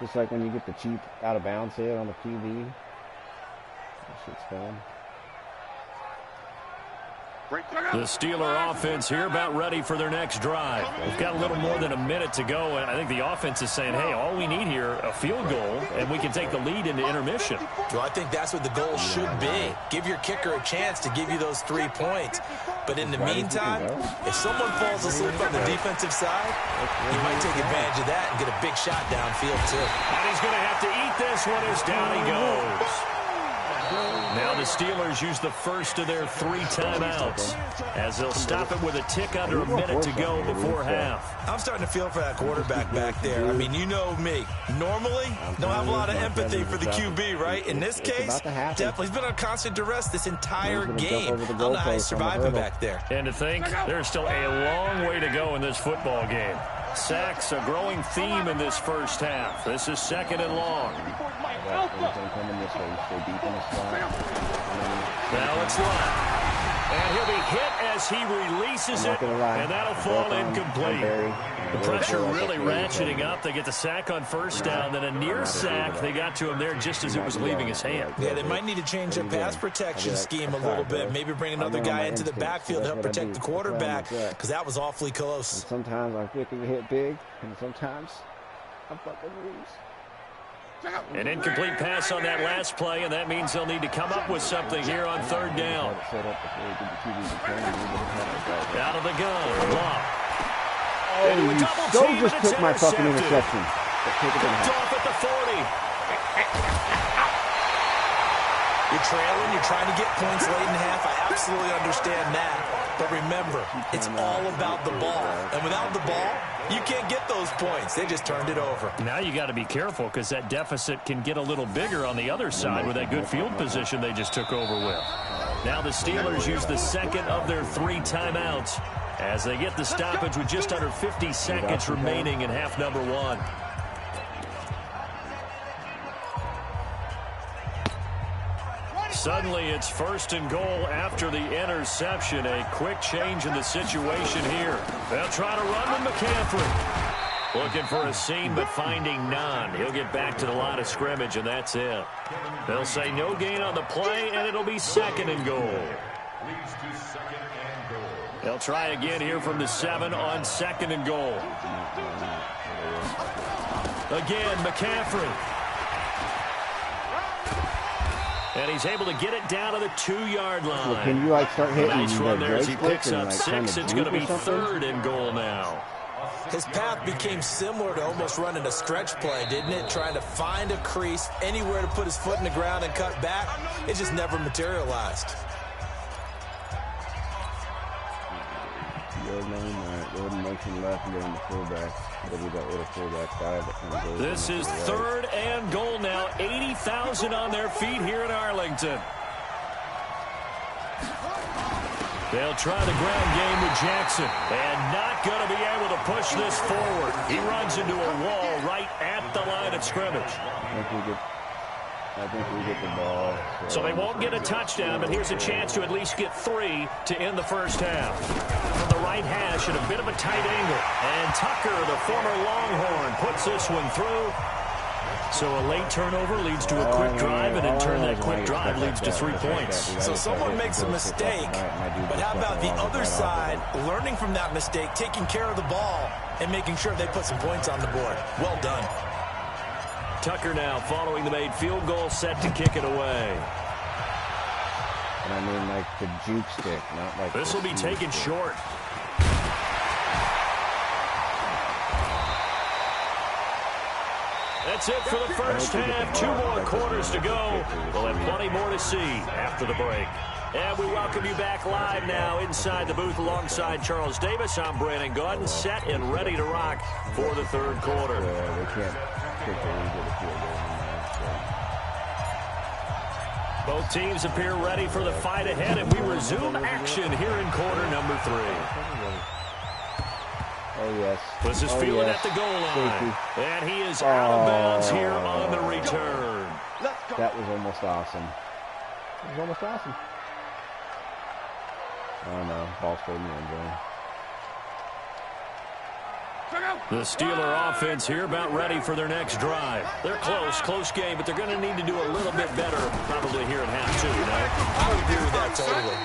Just like when you get the cheap out of bounds hit on the QB. That shit's fun. The Steeler offense here about ready for their next drive. We've got a little more than a minute to go, and I think the offense is saying, hey, all we need here, a field goal, and we can take the lead into intermission. Well, I think that's what the goal should be. Give your kicker a chance to give you those 3 points. But in the meantime, if someone falls asleep on the defensive side, he might take advantage of that and get a big shot downfield, too. And he's going to have to eat this one as down he goes. Now the Steelers use the first of their 3 timeouts as they'll stop it with a tick under a minute to go before half. I'm starting to feel for that quarterback back there. I mean, you know me. Normally, don't have a lot of empathy for the QB, right? In this case, definitely. He's been on constant duress this entire game. I don't know how he's surviving back there. And to think, there's still a long way to go in this football game. Sacks, a growing theme in this first half. This is 2nd and long. Now it's left. And he'll be hit as he releases it, and that'll fall incomplete. The pressure really ratcheting up. They get the sack on first down, then a near sack. They got to him there just as it was leaving his hand. Yeah, they might need to change their pass protection scheme a little bit. Maybe bring another guy into the backfield to help protect the quarterback, because that was awfully close. Sometimes I'm quick to hit big, and sometimes I'm fucking loose. An incomplete pass on that last play, and that means they'll need to come up with something here on 3rd down. Out of the gun. Block. Oh, you so just took my fucking interception. Picked off at the 40. You're trailing. You're trying to get points late in half. I absolutely understand that. But remember, it's all about the ball. And without the ball, you can't get those points. They just turned it over. Now you got to be careful because that deficit can get a little bigger on the other side with that good field position they just took over with. Now the Steelers use the 2nd of their 3 timeouts as they get the stoppage with just under 50 seconds remaining in half number 1. Suddenly, it's 1st and goal after the interception. A quick change in the situation here. They'll try to run with McCaffrey. Looking for a seam, but finding none. He'll get back to the line of scrimmage, and that's it. They'll say no gain on the play, and it'll be 2nd and goal. They'll try again here from the 7 on 2nd and goal. Again, McCaffrey. And he's able to get it down to the 2-yard line. Well, can you start hitting? Nice run there as he picks up 6. It's going to be 3rd and goal now. His path became similar to almost running a stretch play, didn't it? Trying to find a crease, anywhere to put his foot in the ground and cut back. It just never materialized. This is 3rd and goal now. 80,000 on their feet here in Arlington. They'll try the ground game with Jackson, and not going to be able to push this forward. He runs into a wall right at the line of scrimmage. I think we get the ball. So they won't get a touchdown, but here's a chance to at least get 3 to end the first half. From the right hash at a bit of a tight angle. And Tucker, the former Longhorn, puts this one through. So a late turnover leads to a quick drive, and in turn that quick drive leads to 3 points. So someone makes a mistake, but how about the other side learning from that mistake, taking care of the ball, and making sure they put some points on the board? Well done. Tucker now following the made field goal, set to kick it away. I mean like the juke stick, not like this will be taken short. That's it for the first half. 2 more quarters to go. We'll have plenty more to see after the break. And we welcome you back live now inside the booth alongside Charles Davis. I'm Brandon Gaudin, set and ready to rock for the third quarter. They can't get a field goal in there, Both teams appear ready for the fight ahead, and we resume action here in quarter number 3. Oh, yes. This is fielded at the goal line. And he is out of bounds here on the return. That was almost awesome. It was almost awesome. Oh, no. Ball stayed in the end zone. The Steeler offense here about ready for their next drive. They're close game, but they're going to need to do a little bit better probably here in half 2, you know? I would agree with that totally.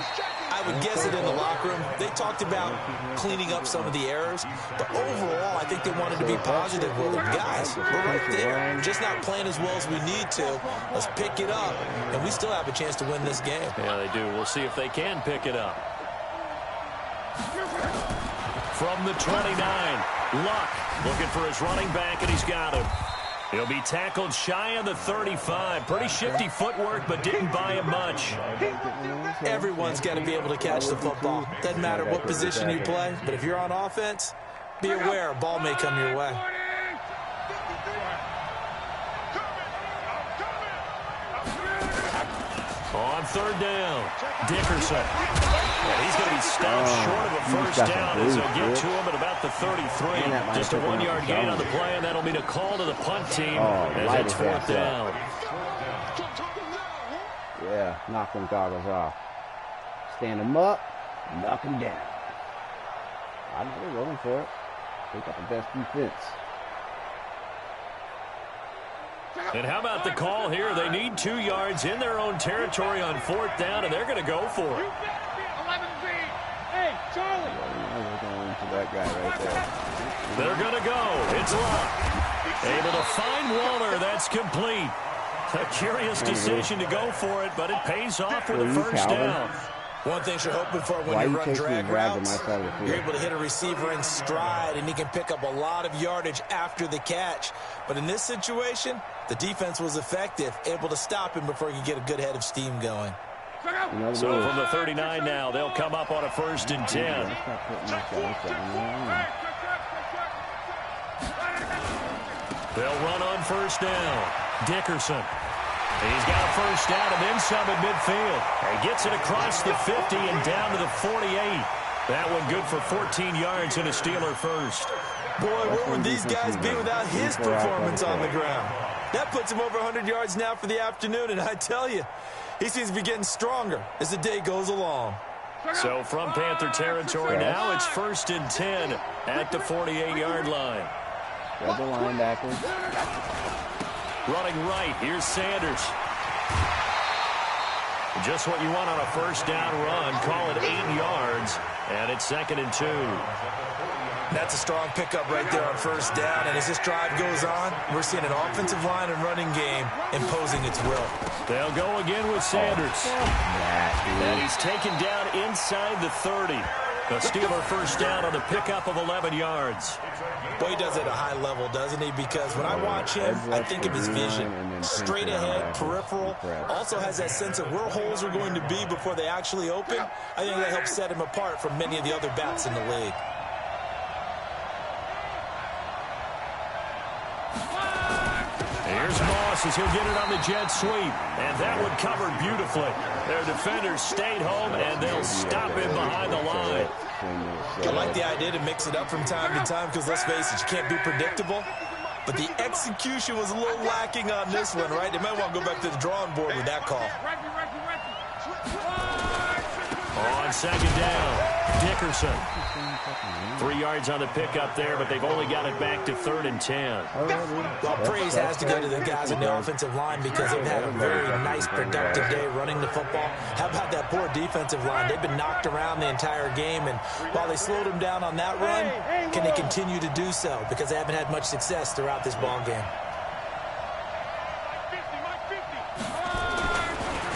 I would guess it in the locker room. They talked about cleaning up some of the errors, but overall, I think they wanted to be positive with them. Guys, we're right there. Just not playing as well as we need to. Let's pick it up, and we still have a chance to win this game. Yeah, they do. We'll see if they can pick it up. From the 29, Luck looking for his running back, and he's got him. He'll be tackled shy of the 35. Pretty shifty footwork, but didn't buy him much. Everyone's got to be able to catch the football. Doesn't matter what position you play, but if you're on offense, be aware a ball may come your way. On third down, Dickerson. Yeah, he's going to be stopped short of a first down as they'll get to him at about the 33. Just a 1-yard gain on the play, and that'll mean a call to the punt team as it's 4th down. Yeah, knock them goggles off. Stand them up, knock them down. I know they're rolling for it. They got the best defense. And how about the call here? They need 2 yards in their own territory on 4th down, and they're going to go for it. Hey, Charlie. They're going to that guy right there. They're going to go. It's Luck. Able to find Waller. That's complete. A curious decision to go for it, but it pays off with a first down. One thing you're hoping for when you run drag routes, you're able to hit a receiver in stride, and he can pick up a lot of yardage after the catch. But in this situation, the defense was effective, able to stop him before he could get a good head of steam going. So from the 39 now, they'll come up on a 1st and 10. They'll run on 1st down. Dickerson. He's got a first down and then some at midfield. He gets it across the 50 and down to the 48. That one good for 14 yards and a Steeler first. Boy, where would these guys be without his performance on the ground? That puts him over 100 yards now for the afternoon, and I tell you, he seems to be getting stronger as the day goes along. So from Panther territory now, it's 1st and 10 at the 48-yard line. Got the linebacker. Running right, here's Sanders. Just what you want on a first down run. Call it 8 yards, and it's 2nd and 2. That's a strong pickup right there on first down, and as this drive goes on, we're seeing an offensive line and running game imposing its will. They'll go again with Sanders. And he's taken down inside the 30. The Steeler first down on the pickup of 11 yards. Boy, he does it at a high level, doesn't he? Because when I watch him, I think of his vision. Straight ahead, peripheral. Also has that sense of where holes are going to be before they actually open. I think that helps set him apart from many of the other backs in the league. Here's Moss as he'll get it on the jet sweep. And that one covered beautifully. Their defenders stayed home, and they'll stop him behind the line. I like the idea to mix it up from time to time because, let's face it, you can't be predictable. But the execution was a little lacking on this one, right? They might want to go back to the drawing board with that call. On 2nd down, Dickerson. 3 yards on the pickup there, but they've only got it back to 3rd and 10. Well, praise has to go to the guys in the offensive line because they've had a very nice, productive day running the football. How about that poor defensive line? They've been knocked around the entire game, and while they slowed them down on that run, can they continue to do so? Because they haven't had much success throughout this ball game.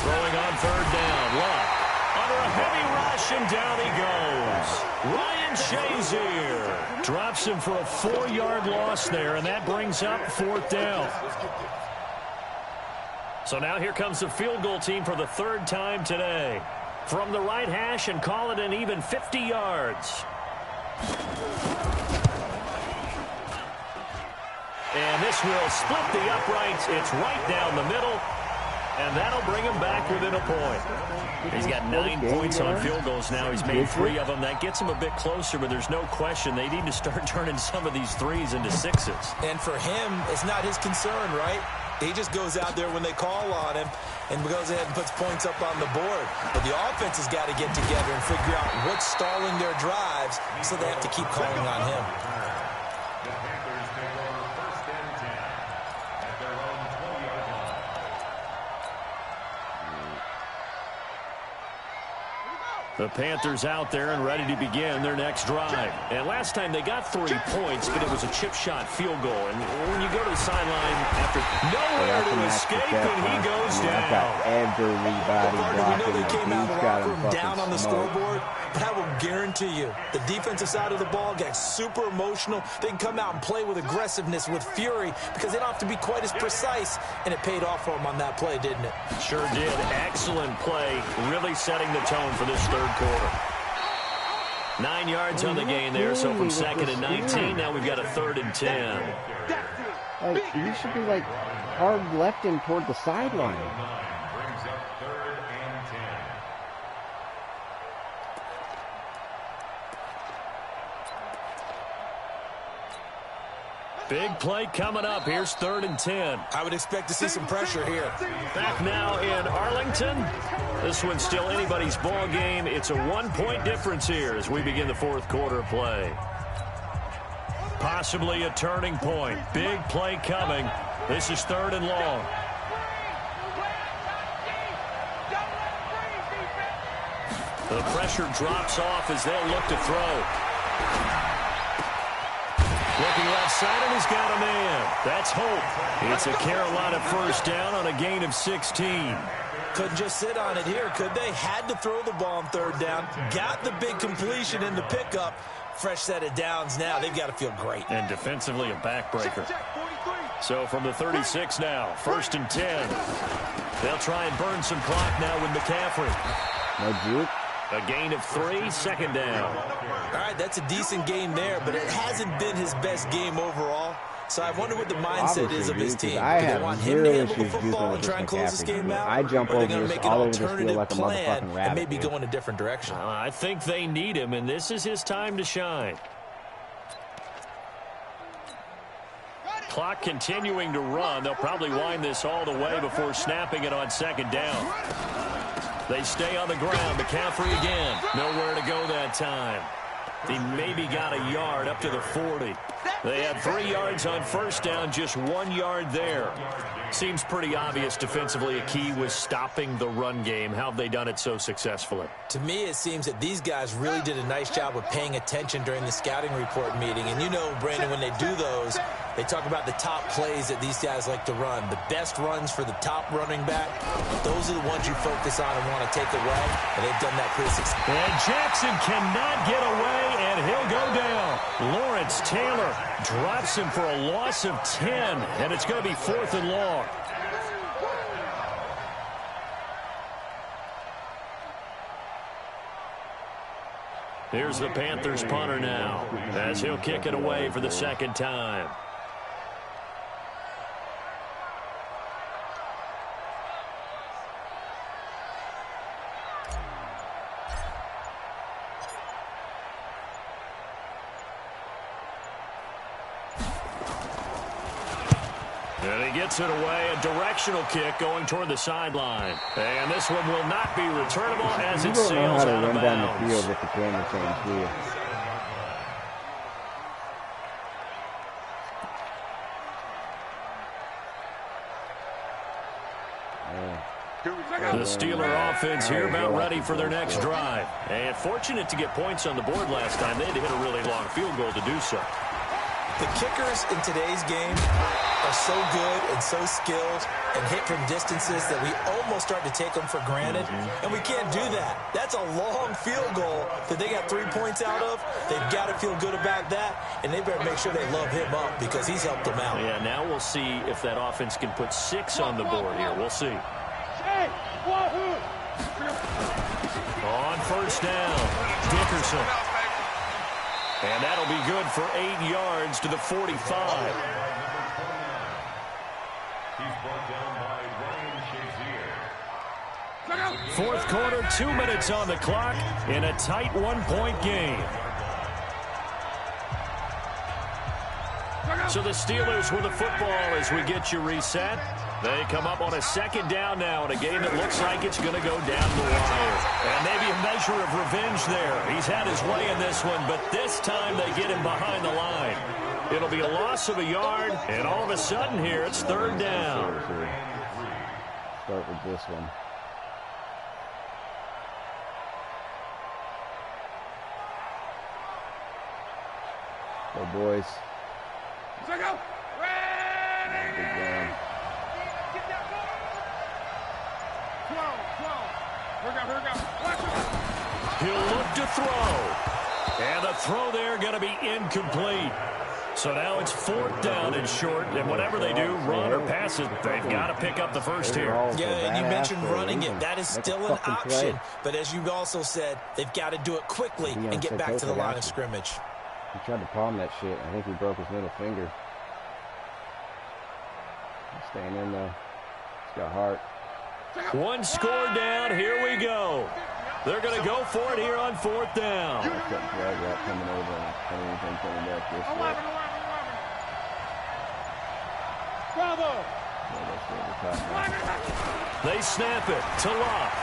Throwing on 3rd down, Luck. and down he goes. Ryan Shazier drops him for a 4-yard loss there, and that brings up 4th down. So now here comes the field goal team for the 3rd time today. From the right hash and call it an even 50 yards. And this will split the uprights. It's right down the middle. And that'll bring him back within a point. He's got 9 points on field goals now. He's made 3 of them. That gets him a bit closer, but there's no question they need to start turning some of these 3s into 6s. And for him, it's not his concern, right? He just goes out there when they call on him and goes ahead and puts points up on the board. But the offense has got to get together and figure out what's stalling their drives, so they have to keep calling on him. The Panthers take over 1st and 10 at their own 20-yard line. The Panthers out there and ready to begin their next drive. And last time they got 3 points, but it was a chip shot field goal. And when you go to the sideline after nowhere to escape, and he goes down. Everybody blocking. They came out of the locker room down on the smoke. scoreboard, but I will guarantee you the defensive side of the ball got super emotional. They can come out and play with aggressiveness, with fury, because they don't have to be quite as precise, and it paid off for them on that play, didn't it? Sure did. Excellent play, really setting the tone for this 3rd quarter. 9 yards on the gain there, so from 2nd and 19, now we've got a 3rd and 10. Like, you should be, like, hard left him toward the sideline. Brings up 3rd and 10. Big play coming up. Here's 3rd and 10. I would expect to see some pressure here. Back now in Arlington. This one's still anybody's ball game. It's a 1-point difference here as we begin the 4th quarter of play. Possibly a turning point. Big play coming. This is 3rd and long. The pressure drops off as they'll look to throw. Looking left side, and he's got a man. That's Hope. It's a Carolina 1st down on a gain of 16. Couldn't just sit on it here, could they? Had to throw the ball on 3rd down. Got the big completion in the pickup. Fresh set of downs now. They've got to feel great. And defensively a backbreaker. So from the 36 now, 1st and 10. They'll try and burn some clock now with McCaffrey. No juke. A gain of 3, 2nd down. All right, that's a decent game there, but it hasn't been his best game overall. So I wonder what the mindset is of his team. I Do they have want him to zero handle the issues football juking and try and close this game out? I jump or are over they going to this make an all over this field alternative like a plan motherfucking rabbit. and maybe go in a different direction? I think they need him, and this is his time to shine. Clock continuing to run. They'll probably wind this all the way before snapping it on 2nd down. They stay on the ground. McCaffrey again. Nowhere to go that time. He maybe got a yard up to the 40. They had 3 yards on 1st down, just 1 yard there. Seems pretty obvious defensively a key was stopping the run game. How have they done it so successfully? To me, it seems that these guys really did a nice job of paying attention during the scouting report meeting. And you know, Brandon, when they do those, they talk about the top plays that these guys like to run. The best runs for the top running back, those are the ones you focus on and want to take away. And they've done that pretty successfully. And Jackson cannot get away, and he'll go down. Lawrence Taylor drops him for a loss of 10, and it's going to be 4th and long. Here's the Panthers punter now, as he'll kick it away for the 2nd time. And he gets it away, a directional kick going toward the sideline. And this one will not be returnable as it sails out of bounds. You don't know how to run down the field if the camera changes, do you? The Steeler offense here about ready for their next drive. And fortunate to get points on the board last time. They had to hit a really long field goal to do so. The kickers in today's game are so good and so skilled and hit from distances that we almost start to take them for granted, and we can't do that. That's a long field goal that they got 3 points out of. They've got to feel good about that, and they better make sure they love him up because he's helped them out. Yeah, now we'll see if that offense can put 6 on the board here. We'll see. On first down, Dickerson. And that'll be good for 8 yards to the 45. He's brought down by Ryan Shazier. Fourth quarter, 2 minutes on the clock in a tight 1-point game. So the Steelers with the football as we get you reset. They come up on a second down now in a game that looks like it's going to go down the wire. And maybe a measure of revenge there. He's had his way in this one, but this time they get him behind the line. It'll be a loss of a yard, and all of a sudden here it's third down. Start with this one. Go, boys. Big down. He'll look to throw. And the throw there going to be incomplete. So now it's fourth down and short, and whatever they do, run or pass it, they've got to pick up the first here. Yeah, and you mentioned running it. That is still an option. But as you also said, they've got to do it quickly and get back to the line of scrimmage. He tried to palm that shit. I think he broke his middle finger. He's staying in though. He's got heart. One score down. Here we go. They're going to go for it here on fourth down. Drag route coming over and anything coming back this way. Bravo! They snap it to Locke.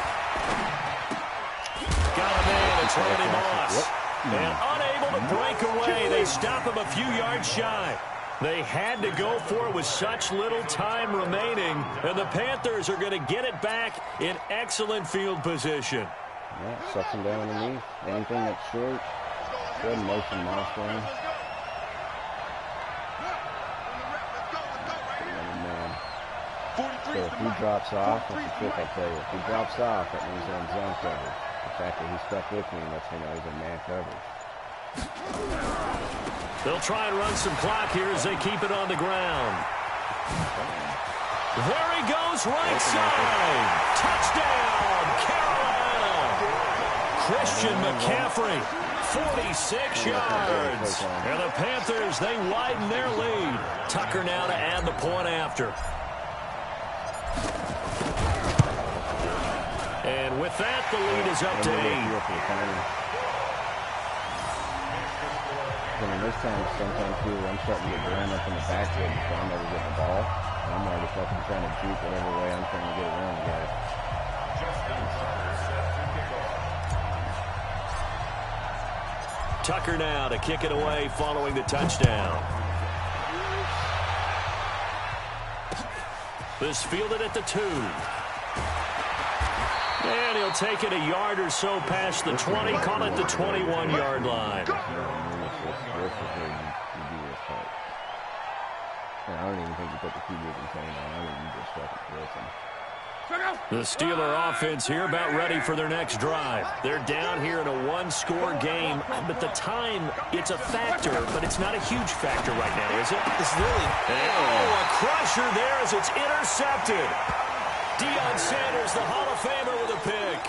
Got a man. It's Randy Moss. And unable to break away. They stop him a few yards shy. They had to go for it with such little time remaining. And the Panthers are going to get it back in excellent field position. Yeah, sucks him down underneath. Anything that's short. Good motion, Moss down. So if he drops off, that's the trick I tell you. If he drops off, that means they're in zone coverage. The fact that he's stuck with me lets me know he's in man coverage. They'll try and run some clock here as they keep it on the ground. There he goes, right side. Touchdown, Carolina. Christian McCaffrey, 46 yards. And the Panthers, they widen their lead. Tucker now to add the point after. And with that, the lead is up to 8. I mean, this time, sometimes too, I'm starting to get blown up in the backfield before I'm ever getting the ball. And I'm already fucking trying to juke whatever way I'm trying to get around the guy. Tucker now to kick it away following the touchdown. This fielded at the 2. And he'll take it a yard or so past the 20, call it the 21-yard line. I don't even think you put the QB in training on. I think you just fucking blitz him. The Steeler offense here about ready for their next drive. They're down here in a one-score game, but the time, it's a factor, but it's not a huge factor right now, is it? It's really. Oh, a crusher there as it's intercepted. Deion Sanders, the Hall of Famer, with a pick.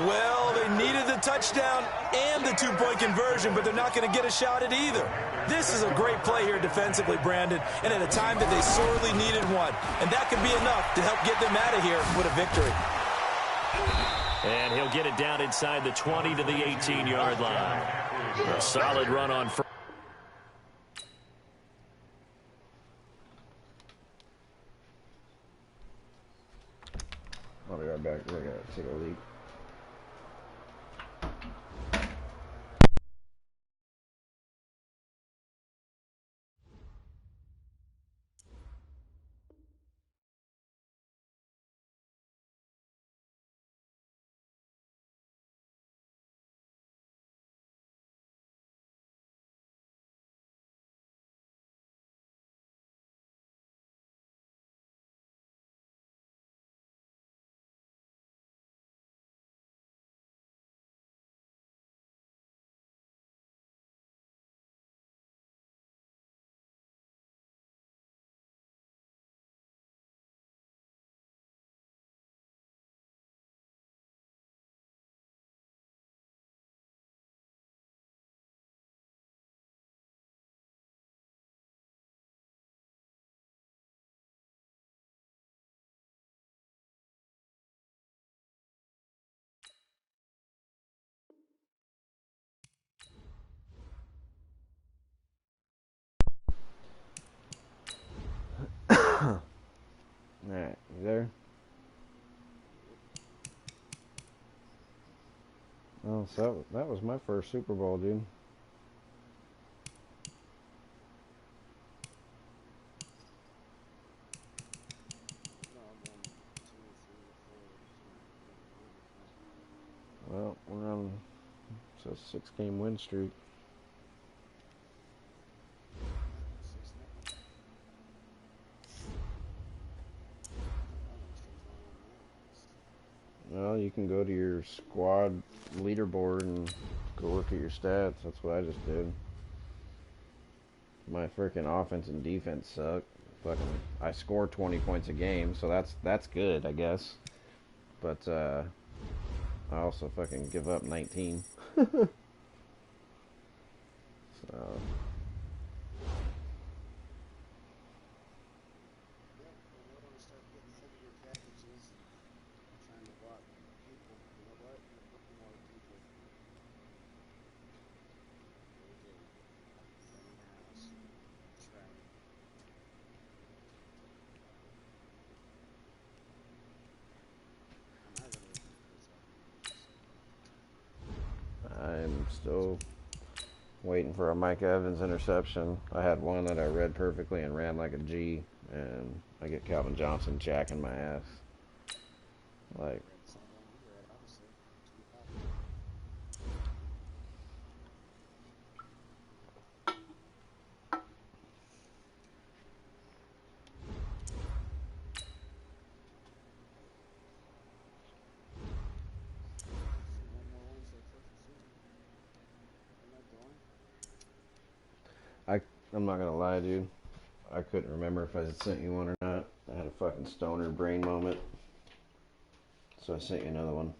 Well, they needed the touchdown and the two-point conversion, but they're not going to get a shot at either. This is a great play here defensively, Brandon, and at a time that they sorely needed one. And that could be enough to help get them out of here with a victory. And he'll get it down inside the 20 to the 18-yard line. A solid run on first. I'll be right back. We're going to take a leak. So that was my first Super Bowl, dude. Well, we're on a 6-game win streak. Well, you can go to your squad leaderboard and go look at your stats. That's what I just did. My freaking offense and defense suck. Fucking, I score 20 points a game, so that's good, I guess. But I also fucking give up 19. So. I'm still waiting for a Mike Evans interception. I had one that I read perfectly and ran like a G, and I get Calvin Johnson jacking my ass. Like, I'm not gonna lie, dude. I couldn't remember if I had sent you one or not. I had a fucking stoner brain moment. So I sent you another one.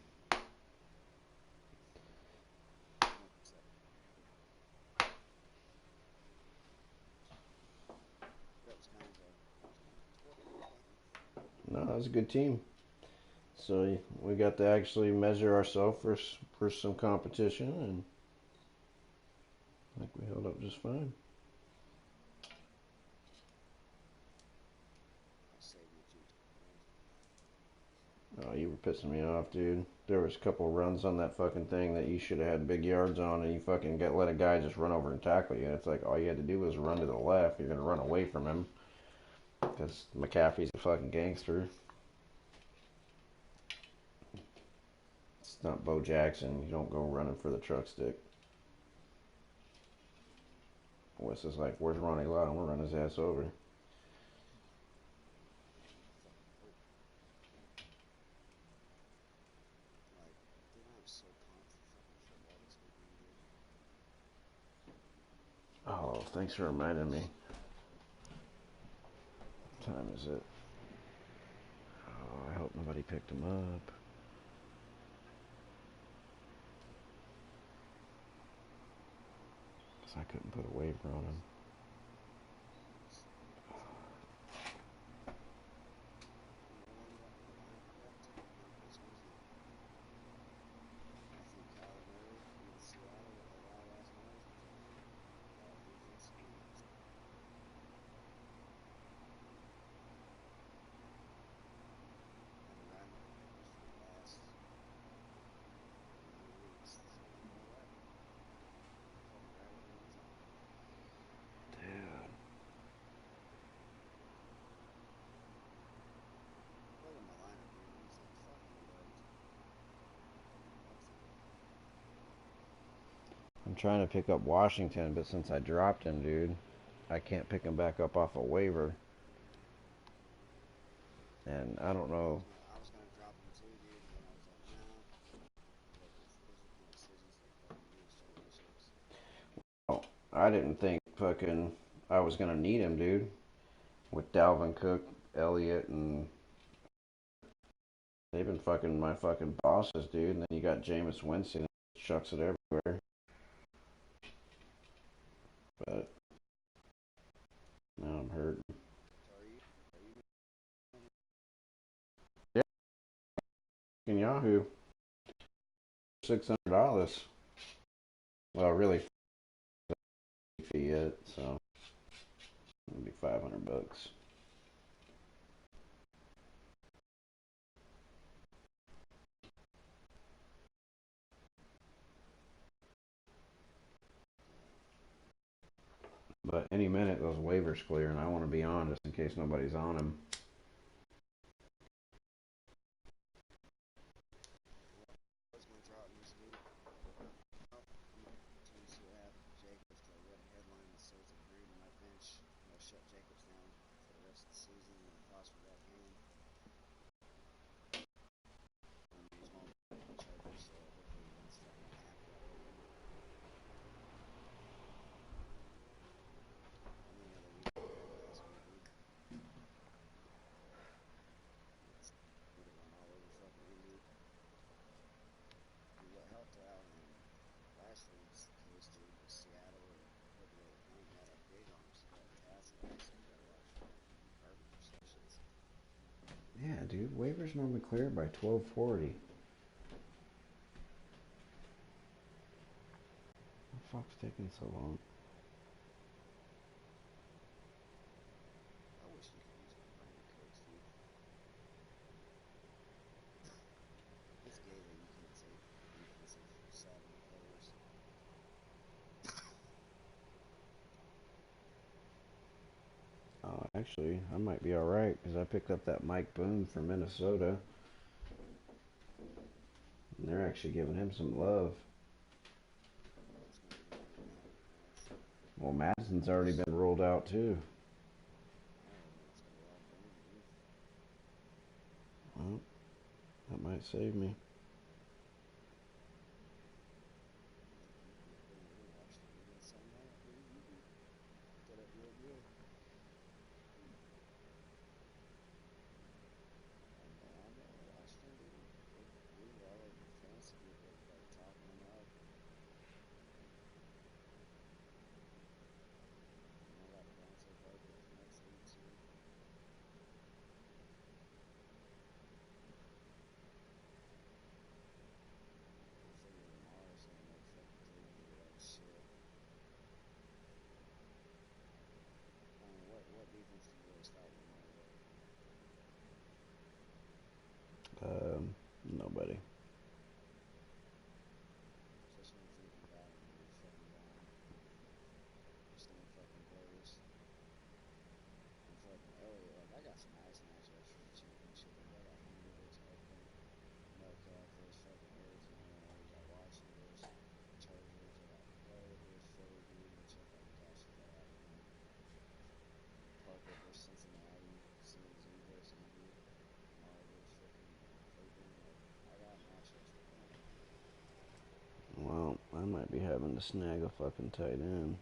No, that was a good team. So we got to actually measure ourselves for some competition, and I think we held up just fine. Oh, you were pissing me off, dude. There was a couple runs on that fucking thing that you should have had big yards on, and you fucking let a guy just run over and tackle you. And it's like all you had to do was run to the left. You're gonna run away from him because McCaffrey's a fucking gangster. It's not Bo Jackson. You don't go running for the truck stick. Wes is like, where's Ronnie Lott? I'm gonna run his ass over. Oh, thanks for reminding me. What time is it? Oh, I hope nobody picked him up. Because I couldn't put a waiver on him. I'm trying to pick up Washington, but since I dropped him, dude, I can't pick him back up off a waiver. And I don't know. Oh, I didn't think fucking I was gonna need him, dude. With Dalvin Cook, Elliott, and they've been fucking my fucking bosses, dude. And then you got Jameis Winston, chucks it everywhere. But now I'm hurt. Yeah, in Yahoo, $600. Well, really, fee yet, so it'll be $500. But any minute those waivers clear, and I want to be on just in case nobody's on them. Yeah, dude, waivers normally clear by 12:40. The fuck's taking so long? Actually, I might be alright because I picked up that Mike Boone from Minnesota. And they're actually giving him some love. Well, Madison's already been ruled out too. Well, that might save me. Nobody. Well, I might be having to snag a fucking tight end.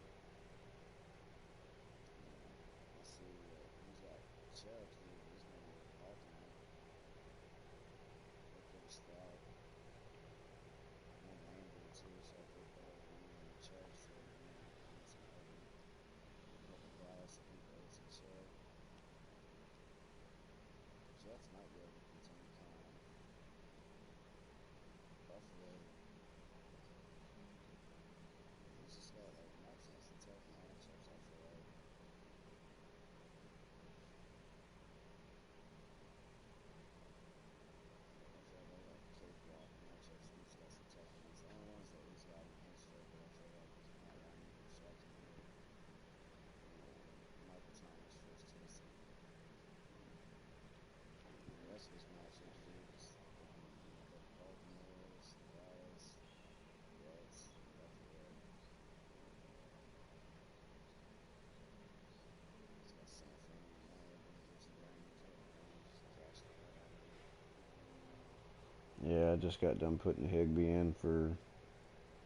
Yeah, I just got done putting Higbee in for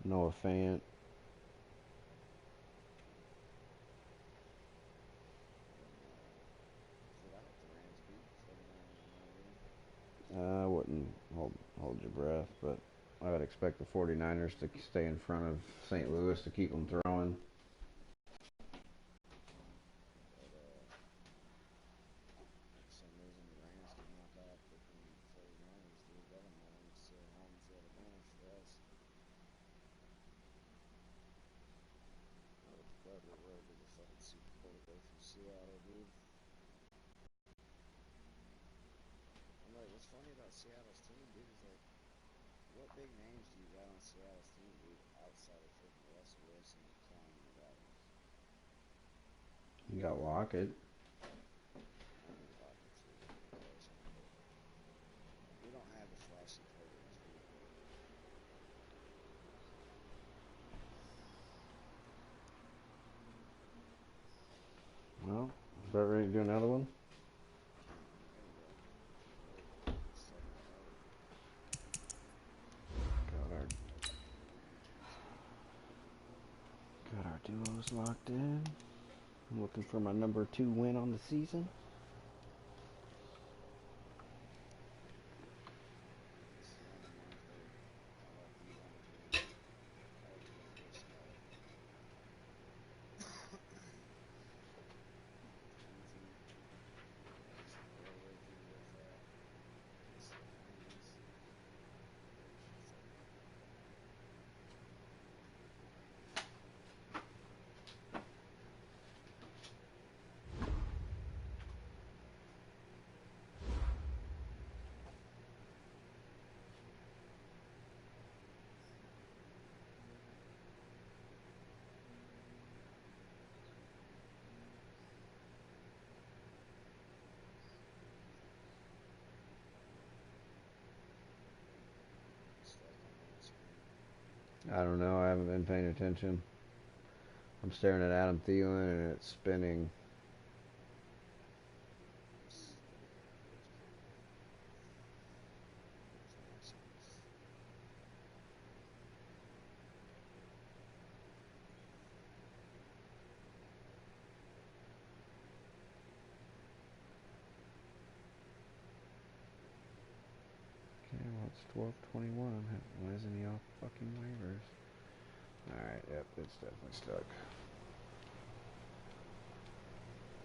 Noah Fant. I wouldn't hold your breath, but I would expect the 49ers to stay in front of St. Louis to keep them throwing. You got Lockett. We don't have a flashy player. Well, about ready to do another one? Got our duos locked in. I'm looking for my number 2 win on the season. I don't know. I haven't been paying attention. I'm staring at Adam Thielen and it's spinning. Okay, well it's 12:21. Why isn't he off fucking waivers? Alright, yep, it's definitely stuck.